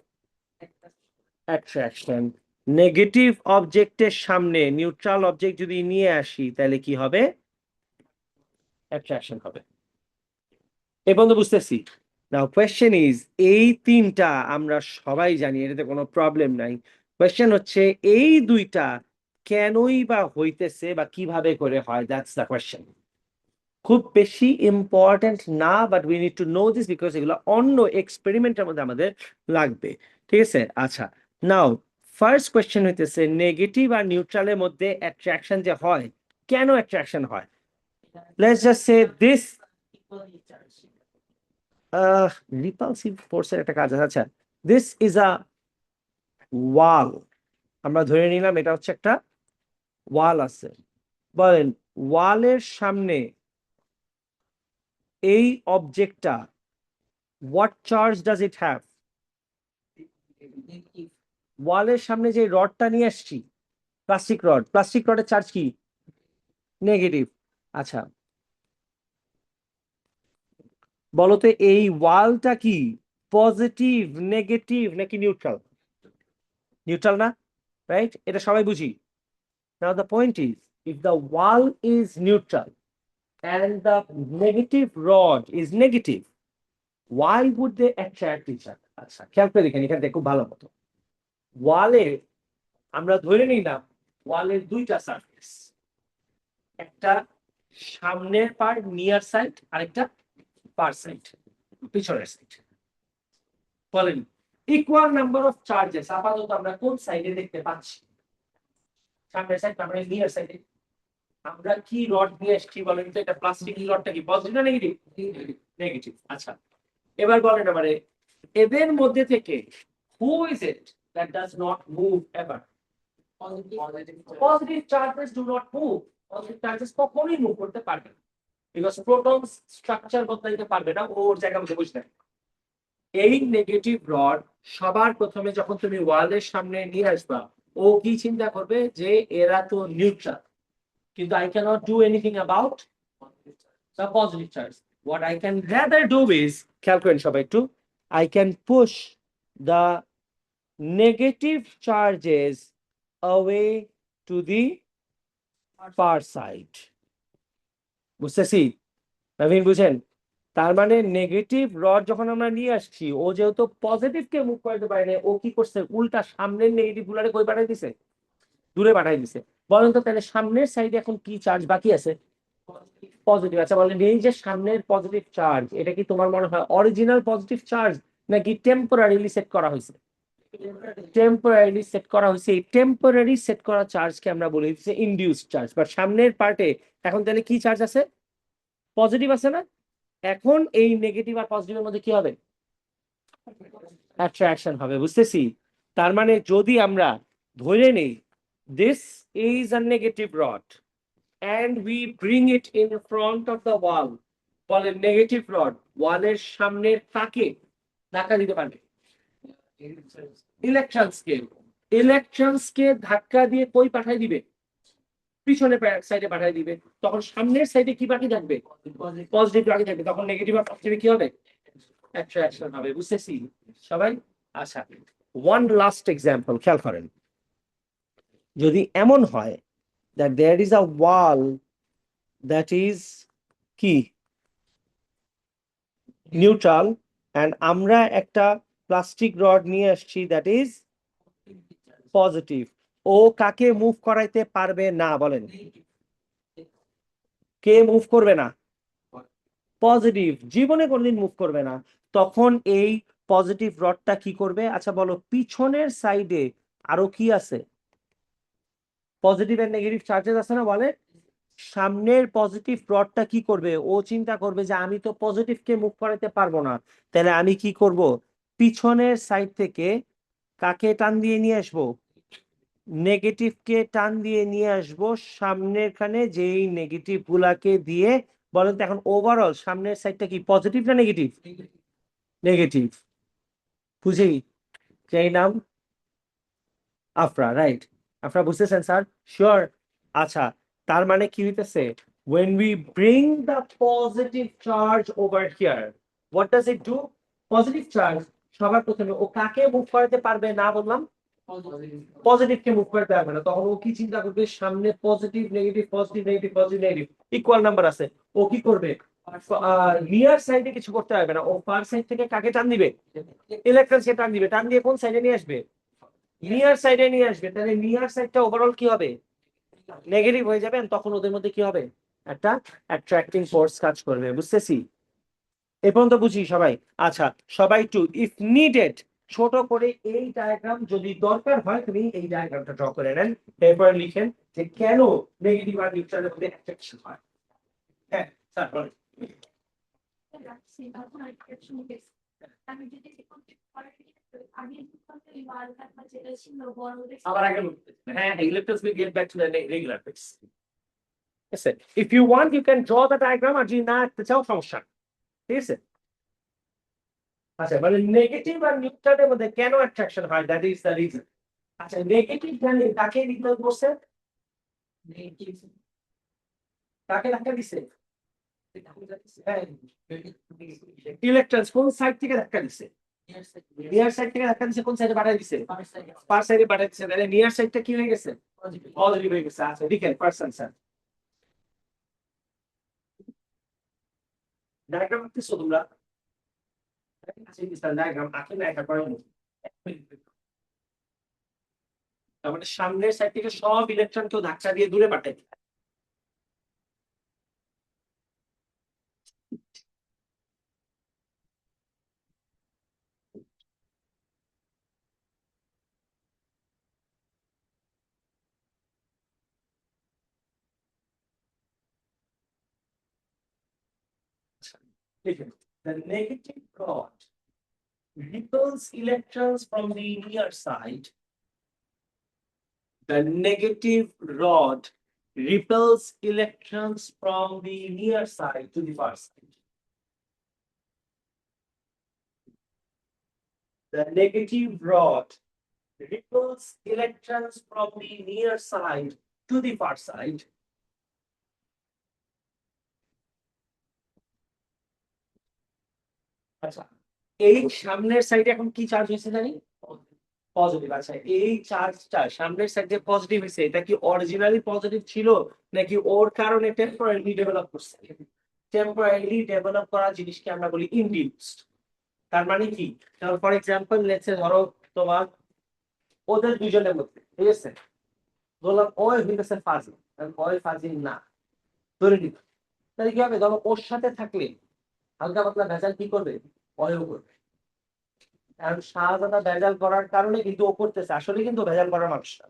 S1: attraction. Negative অবজেক্টের সামনে নিউট্রাল অবজেক্ট যদি নিয়ে আসি, তাহলে কি হবে? অ্যাট্রাকশন হবে। এই পর্যন্ত বুঝতেছি? নাও কোয়েশ্চেন ইজ, এই তিনটা আমরা সবাই জানি, এটাতে কোনো প্রবলেম নাই। কোয়েশ্চেন হচ্ছে এই দুইটা কেনই বা হইতেছে বা কিভাবে করে হয়, দ্যাটস দ্য কোয়েশ্চেন। খুব বেশি ইম্পর্টেন্ট না, but we need to know this because এগুলো অন্য এক্সপেরিমেন্টের মধ্যে আমাদের লাগবে, ঠিক আছে? আচ্ছা, নাও ফার্স্ট কোয়েশ্চেন হইতেছে নেগেটিভ আর নিউট্রালের মধ্যে অ্যাট্রাকশন যে হয়, কেন অ্যাট্রাকশন হয়? Let's just say this repulsive ফোর্সের একটা কাজ আছে। আচ্ছা, দিস ইজ আ ওয়াল, আমরা ধরে নিলাম এটা হচ্ছে একটা ওয়াল আছে। বলেন ওয়ালের সামনে এই অবজেক্টটা, what charge does it have? ওয়ালের সামনে যে রডটা নিয়ে আসছি, প্লাস্টিক রড, প্লাস্টিক রডের চার্জ কি? নেগেটিভ। আচ্ছা, বলতো এই ওয়ালটা কি পজিটিভ, নেগেটিভ নাকি নিউট্রাল? নিউট্রাল না, রাইট? এটা সবাই বুঝি। Now the point is, if the wall is neutral and the negative rod is negative, why would they attract each other? আচ্ছা খেয়াল করে দেখেন এখানে খুব ভালো মতো ওয়ালে আমরা ধরে নিলাম ওয়ালের দুইটা সারফেস, একটা সামনের পার্ট নিয়ার সাইড আরেকটা ফার সাইড পিছনের সাইড। বলেন ইকুয়াল নাম্বার অফ চার্জেস আপাতত আমরা কোন সাইডে দেখতে পাচ্ছি? সামনের সাইড আমরা নিয়ার সাইডে। আমরা কি রড নিয়ে এসেছি বলেন তো? এটা প্লাস্টিক রডটা কি পজিটিভ না নেগেটিভ? নেগেটিভ। আচ্ছা এবার বলেন আমারে এদের মধ্যে থেকে who is it that does not move ever? Positive charges do not move. Positive charges কখনোই মুভ করতে পারবে না, বিকজ প্রোটন স্ট্রাকচার বদলাইতে পারবে না, ওর জায়গা মধ্যে বসে থাকে। এই নেগেটিভ রড সবার প্রথমে যখন তুমি ওয়ালের সামনে নিয়ে আসবা, ও কি চিন্তা করবে যে এরা তো নিউট্রাল, কিন্তু I cannot do anything about the positive charge. What I can rather do is, খেয়াল করেন সবাই একটু, I can push the negative charges away to the far side. বুঝতেছি? নবীন বুঝেন? তার মানে নেগেটিভ রড যখন আমরা নিয়ে আসছি, ও যেহেতু পজিটিভ কে মুভ করতে পারে না, ও কি করছে উল্টা সামনের নেগেটিভ গুলারে কই পাঠাই দিছে? দূরে পাঠাই দিছে। বলেন তো তাহলে সামনের সাইডে এখন কি চার্জ বাকি আছে? পজিটিভ। আচ্ছা বলেন এই যে সামনের পজিটিভ চার্জ, এটা কি তোমার মনে হয় অরিজিনাল পজিটিভ চার্জ নাকি টেম্পোরারিলি সেট করা হয়েছে? টেম্পোরারিলি সেট করা হয়েছে। এই টেম্পোরারি সেট করা চার্জকে আমরা বলি হচ্ছে ইনডিউসড চার্জ। বাট সামনের পার্টে এখন তাহলে কি চার্জ আছে? পজিটিভ আছে না? এখন এই নেগেটিভ আর পজিটিভের মধ্যে কি হবে? অ্যাট্রাকশন হবে। বুঝতেছি? তার মানে যদি আমরা ধরে নেই this is a negative rod and we bring it in front of the wall, বলেন নেগেটিভ রড ওয়ালের সামনের তাকে ধাক্কা দিতে পারবে? ইলেকট্রনসকে। ইলেকট্রনসকে ধাক্কা দিয়ে কই পাঠাই দিবে? পিছনে সাইডে পাঠাই দিবে। তখন সামনের সাইডে কি বাকি থাকবে? পজিটিভ বাকি থাকবে। তখন নেগেটিভ আর পজিটিভ কি হবে? অ্যাট্রাকশন হবে। বুঝতেছি সবাই? আচ্ছা ওয়ান লাস্ট এক্সাম্পল খেয়াল করেন। যদি এমন হয় that there is a wall that is কি নিউট্রাল and আমরা একটা প্লাস্টিক রড নিয়ে আসছি that is পজিটিভ, ও কাকে মুভ করাইতে পারবে না? বলেন কে মুভ করবে না? পজিটিভ জীবনে কোনদিন মুভ করবে না। তখন এই পজিটিভ রডটা কি করবে? আচ্ছা বলো পিছনের সাইডে আরো কি আছে? পজিটিভ এন্ড নেগেটিভ চার্জেস আছে না? বলে সামনের পজিটিভ রডটা কি করবে? ও চিন্তা করবে যে আমি তো পজিটিভকে মুভ করাতে পারবো না, তাহলে আমি কি করব? পিছনের সাইড থেকে কাকে টান দিয়ে নিয়ে আসবো? নেগেটিভকে টান দিয়ে নিয়ে আসবো সামনের খানে, যেই নেগেটিভ গুলাকে দিয়ে। বলেন তো এখন ওভারঅল সামনের সাইডটা কি পজিটিভ না নেগেটিভ? নেগেটিভ। বুঝি সেই নাম আফরা, রাইট? আফরা বুঝতেছেন স্যার? শিওর? আচ্ছা তার মানে কি হইতেছে when we bring the positive charge over here, what does it do? Positive charge সবার প্রথমে ও কাকে মুভ করাতে পারবে না বললাম? পজিটিভ কে মুভ করতে পারবে না। তখন ও কি চিন্তা করবে? সামনে positive negative positive negative positive negative equal number আছে, ও কি করবে? নিয়ার সাইডে কিছু করতে পারবে না, ও ফার সাইড থেকে কাকে টান দিবে? ইলেকট্রনকে টান দিবে। টান দিয়ে কোন সাইডে নিয়ে আসবে? নিয়ার সাইডে নিয়ে আসবে। তাহলে নিয়ার সাইডটা ওভারঅল কি হবে? নেগেটিভ হয়ে যাবে। তখন ওদের মধ্যে কি হবে? একটা অ্যাট্রাক্টিং ফোর্স কাজ করবে। বুঝতেছি? এ পর্যন্ত বুঝি সবাই? আচ্ছা সবাই একটু ইফ নিডেড ছোট করে এই ডায়াগ্রাম যদি দরকার হয় তুমি এই ডায়াগ্রামটা ড্র করে নেন, এরপর লিখেন যে কেন নেগেটিভ আর নিউট্রালের মধ্যে অ্যাট্রাকশন হয়। হ্যাঁ স্যার বলেন। আবার আগে হ্যাঁ electrons will get back to the regular phase. Yes, sir. If you want, you can draw the diagram আর যদি না আঁকতে চাও সমস্যা নেই। ঠিক আছে? আচ্ছা মানে নেগেটিভ আর নিউট্রালের মধ্যে কেন অ্যাট্রাকশন হয়, দ্যাট ইজ দ্য রিজন। আচ্ছা নেগেটিভ জানি কাকে রিপেল করছে? কাকে ধাক্কা দিছে? ইলেকট্রনস কোন সাইড থেকে ধাক্কা দিছে? নিয়ার সাইড থেকে ধাক্কা দিছে। কোন সাইডে পাঠাই দিছে? ফার সাইডে পাঠাই দিছে। তাহলে নিয়ার সাইডটা কি হয়ে গেছে? পজিটিভ হয়ে গেছে। আচ্ছা লিখেন ফার্স্ট আনসার। ডায়াগ্রাম আঁকতেছো তোমরা? ডায়াগ্রাম আঁকে না এটা করে তার মানে সামনের সাইড থেকে সব ইলেকট্রনকে ধাক্কা দিয়ে দূরে পাঠাই। দেখুন, the negative rod repels electrons from the near side. The negative rod repels electrons from the near side to the far side. The negative rod repels electrons from the near side to the far side. আচ্ছা, এই সামনের সাইডে এখন কি charge হয়েছে জানি? Positive. আচ্ছা, এই চার্জটা সামনের সাইডে পজিটিভ হয়েছে, এটা কি অরিজিনালি পজিটিভ ছিল নাকি ওর কারণে টেম্পোরারিলি ডেভেলপ করছে? টেম্পোরারিলি ডেভেলপ করা জিনিসকে আমরা বলি ইনডিউসড। তার মানে কি, ফর এক্সাম্পল লেটস ধরো তোমার ওদের দুজনের মধ্যে, ঠিক আছে, বললাম ওই হইতেছে ফাজি, ওই ফাজি না, ধরে নিত, তাহলে কি হবে? ধরো ওর সাথে থাকলে হালকা পাতলা ভেজাল কি করবে? অয়ও করবে। কারণ শাহজাদা ভেজাল করার কারণে কিন্তু ও করতেছে, আসলে কিন্তু ভেজাল করার মানুষ না।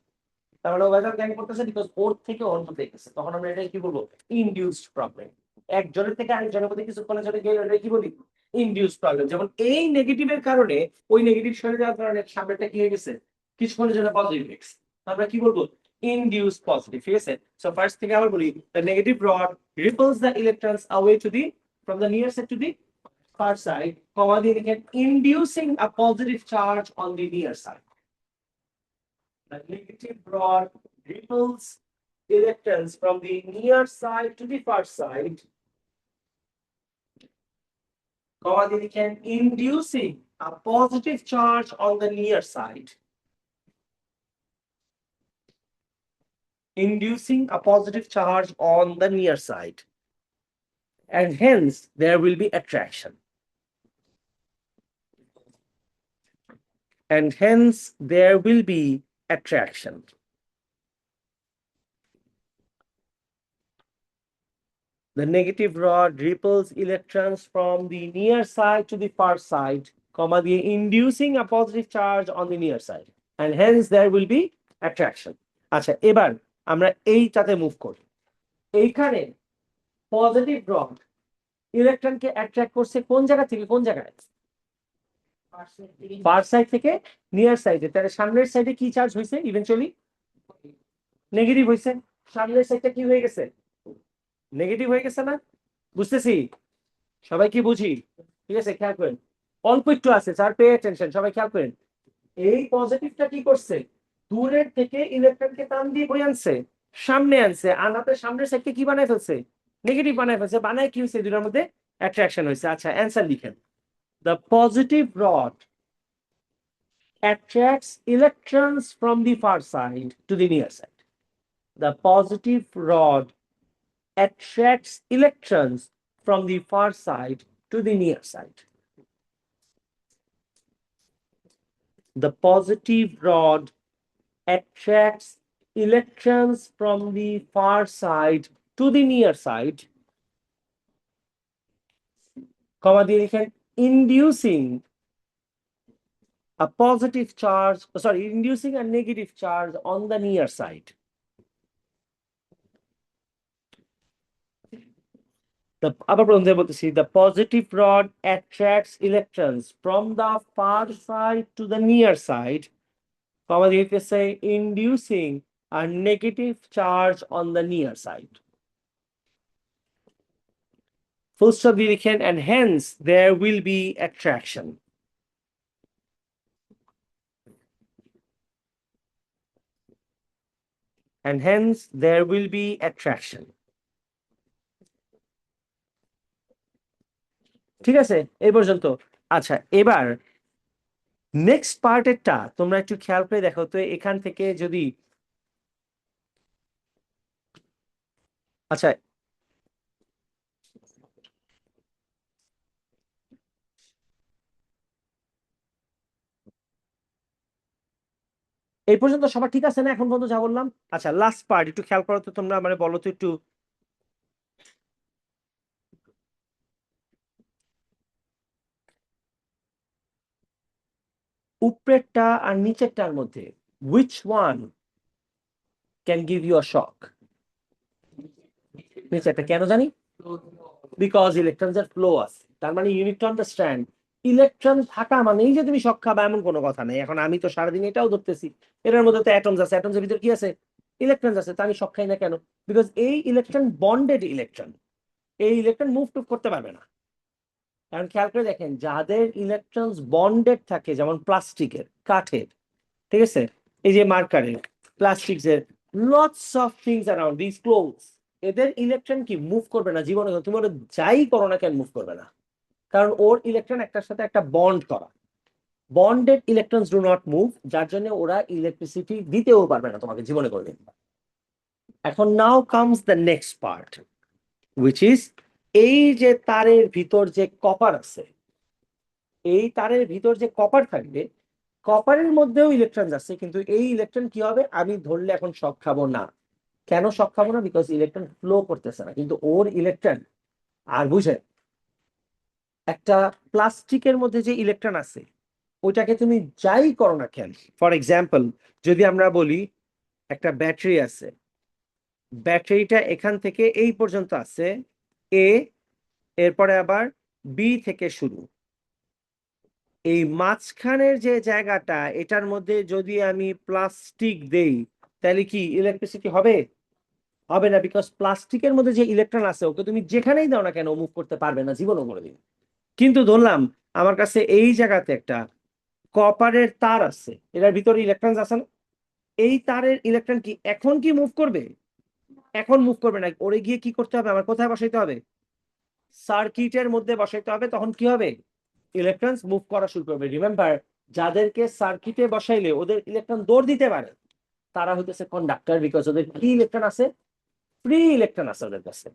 S1: তার মানে ও ভেজাল কেন করতেছে? বিকজ ওর থেকে ওর মধ্যে গেছে। তখন আমরা এটা কি বলবো? Induced problem. একজনের থেকে আরেকজনের মধ্যে কিছুক্ষণের জন্য গিয়ে এটা কি বলি? Induced problem. যেমন এই নেগেটিভের কারণে ওই নেগেটিভ সরে যাওয়ার কারণে সামনেটা কি হয়ে গেছে? কিছুক্ষণের জন্য পজিটিভ হয়ে গেছে। আমরা কি বলবো? Induced positive. ঠিক আছে, সো ফার্স্ট থেকে আবার বলি, the negative rod ripples the electrons away to the from the near side to the far side, comma দিয়ে লিখেন inducing a positive charge on the near side. The negative rod repels electrons from the near side to the far side, comma দিয়ে লিখেন inducing a positive charge on the near side. Inducing a positive charge on the near side. And hence there will be attraction. And hence there will be attraction. The negative rod repels electrons from the near side to the far side, comma, inducing a positive charge on the near side. And hence there will be attraction. আচ্ছা, এবার আমরা এইটাতে move করি। এইখানে positive rod ইলেকট্রনকে attract করছে কোন জায়গা থেকে কোন জায়গায়? ফার সাইড থেকে নিয়ার সাইডে। তাহলে সামনের সাইডে কি চার্জ হয়েছে? ইভেন্চুয়ালি নেগেটিভ হয়েছে। সামনের সাইডটা কি হয়ে গেছে? নেগেটিভ হয়ে গেছে না? বুঝতেছি? সবাই কি বুঝি? ঠিক আছে, খেয়াল করেন, অল্প একটু আছে স্যার, পে অ্যাটেনশন, সবাই খেয়াল করেন। এই পজিটিভটা কি করছে? দূরের থেকে ইলেকট্রনকে টান দিয়ে বই আনছে, সামনে আনছে, আনাতে সামনের সাইডকে কি বানায় ফেলছে? নেগেটিভ বানায় ফেলছে। বানায় কি হয়েছে? দুটার মধ্যে অ্যাট্রাকশন হয়েছে। আচ্ছা, অ্যান্সার লিখেন, the positive rod attracts electrons from the far side to the near side. The positive rod attracts electrons from the far side to the near side. The positive rod attracts electrons from the far side to the near side, comma দিয়ে লিখেন inducing a positive charge, sorry, inducing a negative charge on the near side. The positive rod attracts electrons from the far side to the near side, comma দিয়ে say inducing a negative charge on the near side. Full stop দিয়ে লিখেন, and hence there will be attraction. And hence there will be attraction. ঠিক আছে, এই পর্যন্ত। আচ্ছা, এবার next পার্টেরটা তোমরা একটু খেয়াল করে দেখো তো। এখান থেকে যদি, আচ্ছা, এই পর্যন্ত সবার ঠিক আছে না এখন পর্যন্ত যা বললাম? আচ্ছা, লাস্ট পার্ট একটু খেয়াল করো তো তোমরা, মানে বলো তো একটু। উপরেরটা আর নিচেরটার মধ্যে which one can give you a shock? নিচেরটা কেন জানি? বিকজ ইলেকট্রনস এর ফ্লো আছে। তার মানে you need to understand, electron থাকা মানেই যে তুমি শক খাবা এমন কোনো কথা নেই। এখন আমি তো সারাদিন এটাও ধরতেছি, এটার মধ্যে তো অ্যাটমস আছে, অ্যাটমস এর ভিতর কি আছে? ইলেকট্রনস আছে। তা আমি শক খাই না কেন? বিকজ এই ইলেকট্রন বন্ডেড ইলেকট্রন, এই ইলেকট্রন মুভ টুভ করতে পারবে না। কারণ খেয়াল করে দেখেন, যাদের ইলেকট্রনস বন্ডেড থাকে, যেমন প্লাস্টিকের, কাঠের, ঠিক আছে, এই যে মার্কারের, প্লাস্টিক্সের, lots of things around this clothes, এদের ইলেকট্রন কি মুভ করবে না জীবনে? তুমি ওরা যাই করো না কেন মুভ করবে না, কারণ ওর ইলেকট্রন একটার সাথে একটা বন্ড করা। Bonded electrons do not move, যার জন্য ওরা ইলেকট্রিসিটি দিতেও পারবে না তোমাকে জীবনে কোনোদিন। এখন নাও comes the next part, which is এই যে তারের ভিতর যে কপার আছে, এই তারের ভিতর যে কপার থাকবে, কপারের মধ্যেও ইলেকট্রন আছে, কিন্তু এই ইলেকট্রন কি হবে? আমি ধরলে এখন শক খাবো না। কেন শক খাবো না? বিকজ ইলেকট্রন ফ্লো করতেছে না, কিন্তু ওর ইলেকট্রন। আর বুঝে, একটা প্লাস্টিকের মধ্যে যে ইলেকট্রন আছে, ওইটাকে তুমি যাই করো না কেন, ফর এক্সাম্পল যদি আমরা বলি একটা ব্যাটারি আছে, ব্যাটারিটা এখান থেকে এই পর্যন্ত আছে এ, এরপরে আবার বি থেকে শুরু, এই মাঝখানের যে জায়গাটা, এটার মধ্যে যদি আমি প্লাস্টিক দেই, তাহলে কি ইলেকট্রিসিটি হবে? হবে না, বিকজ প্লাস্টিকের মধ্যে যে ইলেকট্রন আছে, ওকে তুমি যেখানেই দাও না কেন মুভ করতে পারবে না জীবনও কোনোদিন। কিন্তু ধরলাম আমার কাছে এই জায়গাতে একটা কপারের তার আছে, এটার ভিতরে ইলেকট্রন আছে না? এই তারের ইলেকট্রন কি এখন কি মুভ করবে? এখন মুভ করবে না। ওরে গিয়ে কি করতে হবে? আমার কোথায় বসাইতে হবে? সার্কিটের মধ্যে বসাইতে হবে। তখন কি হবে? ইলেকট্রনস মুভ করা শুরু করবে। রিমেম্বার, যাদেরকে সার্কিটে বসাইলে ওদের ইলেকট্রন দৌড় দিতে পারে, তারা হইতেছে কন্ডাক্টর, বিকজ ওদের কি ইলেকট্রন আছে? ফ্রি ইলেকট্রন আছে ওদের কাছে।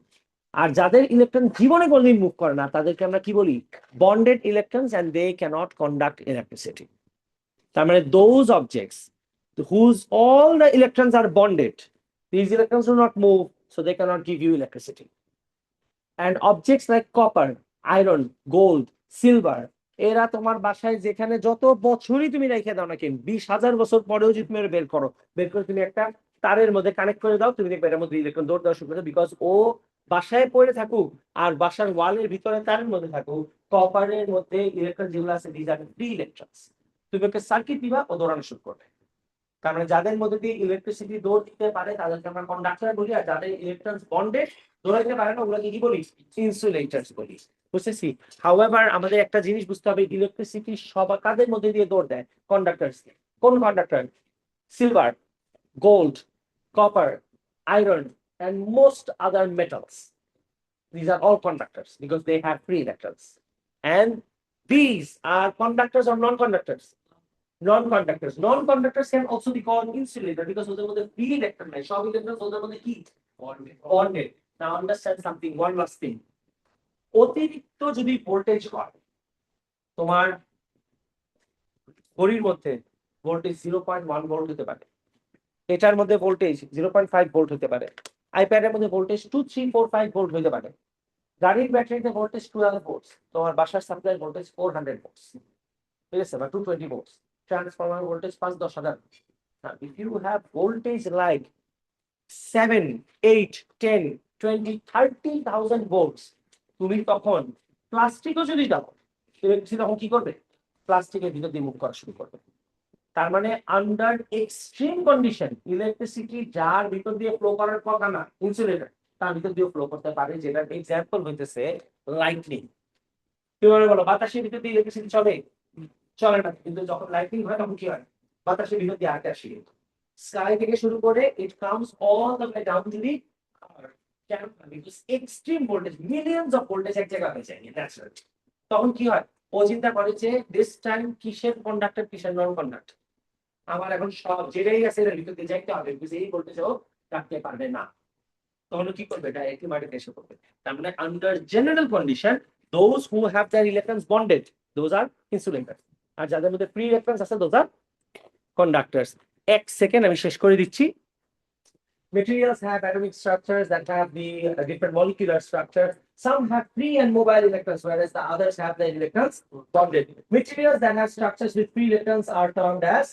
S1: আর যাদের ইলেকট্রন জীবনে কোনোদিন মুভ করে না, তাদেরকে আমরা কি বলি? Bonded electrons, and they cannot conduct electricity. তার মানে those objects whose all the electrons are bonded, these electrons do not move, so they cannot give you electricity. And objects like copper, iron, gold, silver, এরা তোমার বাসায় যেখানে যত বছরই তুমি রেখে দাও না কেন, 20,000 বছর পরেও যদি তুমি বের করো, বের করে তুমি একটা তারের মধ্যে কানেক্ট করে দাও, তুমি দেখবে এর মধ্যে ইলেকট্রন দৌড় দেওয়া শুরু করে, বিকজ ও বাসায় পড়ে থাকুক আর বাসার ওয়ালের ভিতরে তারের মধ্যে থাকুক, কপারের মধ্যে ইলেকট্রন যেগুলো আছে, দিজ আর ফ্রি ইলেকট্রনস। তুমি ওকে সার্কিট দিবা, ও দৌড়ানো শুরু করবে। তার মানে যাদের মধ্যে দিয়ে ইলেকট্রিসিটি দৌড় দিতে পারে তাদেরকে আমরা কন্ডাক্টর বলি, আর যাদের ইলেকট্রন বন্ডেড দৌড়াইতে পারে না, ওগুলোকে কি বলি? ইনসুলেটরস বলি। বুঝতেছি? হাউএভার আমাদের একটা জিনিস বুঝতে হবে, ইলেকট্রিসিটি সব কাদের মধ্যে দিয়ে দৌড় দেয়? কন্ডাক্টরস। কোন conductor? Silver, gold, copper, iron, and most other metals. These are all conductors because they have free electrons. And these are conductors or non-conductors? Non-conductors. Non-conductors can also be called insulator because ওদের মধ্যে free electron নাই, সব electron ওদের মধ্যে কি? Bonded. Now understand something, one last thing. অতিরিক্ত যদি voltage হয় তোমার ঘড়ির মধ্যে, ভোল্টেজ 0.1 ভোল্ট হতে পারে, এটার মধ্যে ভোল্টেজ 0.5 ভোল্ট হতে পারে, আইপ্যাডের মধ্যে ভোল্টেজ 2, 3, 4, 5 ভোল্ট হতে পারে, গাড়ির ব্যাটারিতে ভোল্টেজ 12 ভোল্ট, তোমার বাসার সাপ্লাই ভোল্টেজ 400 ভোল্ট, ঠিক আছে, বা 220 volt, transformer voltage 5-10,000। Now, if you have voltage like 7, 8, 10, 20, 30,000 volts, তুমি তখন প্লাস্টিকও যদি দাও, ইলেকট্রিসিটি তখন কি করবে? প্লাস্টিকের ভিতর দিয়ে মুভ করা শুরু করবে। তার মানে আন্ডার এক্সট্রিম কন্ডিশন, ইলেকট্রিসিটি যার ভিতর দিয়ে ফ্লো করার কথা না, ইনসুলেটর, তার ভিতর দিয়ে ফ্লো করতে পারে, যেটার এক্সাম্পল হইতেছে লাইটনিং। কি বলো, বাতাসের ভিতর দিয়ে ইলেকট্রিসিটি চলে? চলে না। কিন্তু যখন লাইটনিং হয় তখন কি হয়? বাতাসের ভিতর দিয়ে আগে আসে। স্কাই থেকে শুরু করে it comes all the way down to the earth. কেন? Because extreme voltage, millions of voltage এক জায়গায় হয়ে যায় ন্যাচারালি। তখন কি হয়? ও চিন্তা করে যে দিস টাইম কিসের কন্ডাক্টর, কিসের নন কন্ডাক্টর, আমার এখন সব যেটাই আছে এর ভিতর দিয়ে যাইতে হবে, বিকজ এই ভোল্টেজও রাখতে পারবে না। তখন কি করবে? ডাইরেক্টলি মাটিতে এসে পড়বে। তার মানে under general condition, those who have their electrons bonded, those are insulator. আর যাদের মধ্যে ফ্রি ইলেকট্রনস আছে, দোজ আর conductors. এক সেকেন্ড আমি শেষ করে দিচ্ছি। Materials have atomic structures that have the different molecular structure. Some have free and mobile electrons, whereas the others have the electrons bonded. Materials that have structures with free electrons are termed as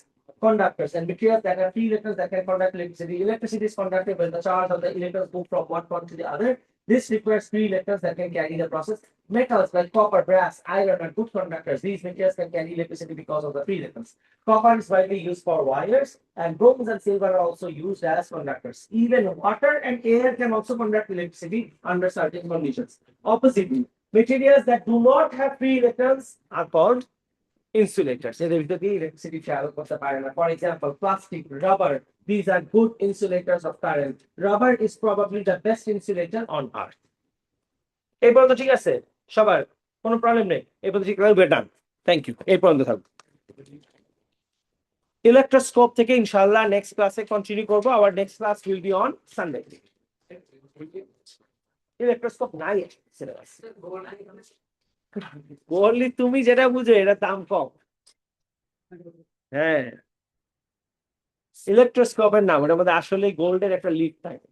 S1: conductors, and materials that have free electrons that can conduct electricity. Electricity is conducted when the charge of the electrons move from one point to the other. This requires free electrons that can carry the process. Metals like copper, brass, iron are good conductors. These materials can carry electricity because of the free electrons. Copper is widely used for wires, and bronze and silver are also used as conductors. Even water and air can also conduct electricity under certain conditions. Oppositely, materials that do not have free electrons are called insulators. এদের ভিতর দিয়ে electricity travel করতে পারে না. For example, plastic, rubber, these are good insulators of current. Rubber is probably the best insulator on earth. এই পর্যন্ত ঠিক আছে সবার? কোনো প্রবলেম নেই? এই পর্যন্ত ঠিক আছে, ডান। Thank you. এই পর্যন্ত থাকবে। ইলেকট্রোস্কোপ থেকে ইনশাআল্লাহ নেক্সট ক্লাসে কন্টিনিউ করব। Hour next class will be on Sunday. Electroscope নাই সিলেবাস। বললি তুমি যেটা বুঝো এটা দাম কম। হ্যাঁ, ইলেকট্রোস্কোপের নাম, ওটার মধ্যে আসলে গোল্ডের একটা লিড থাকে।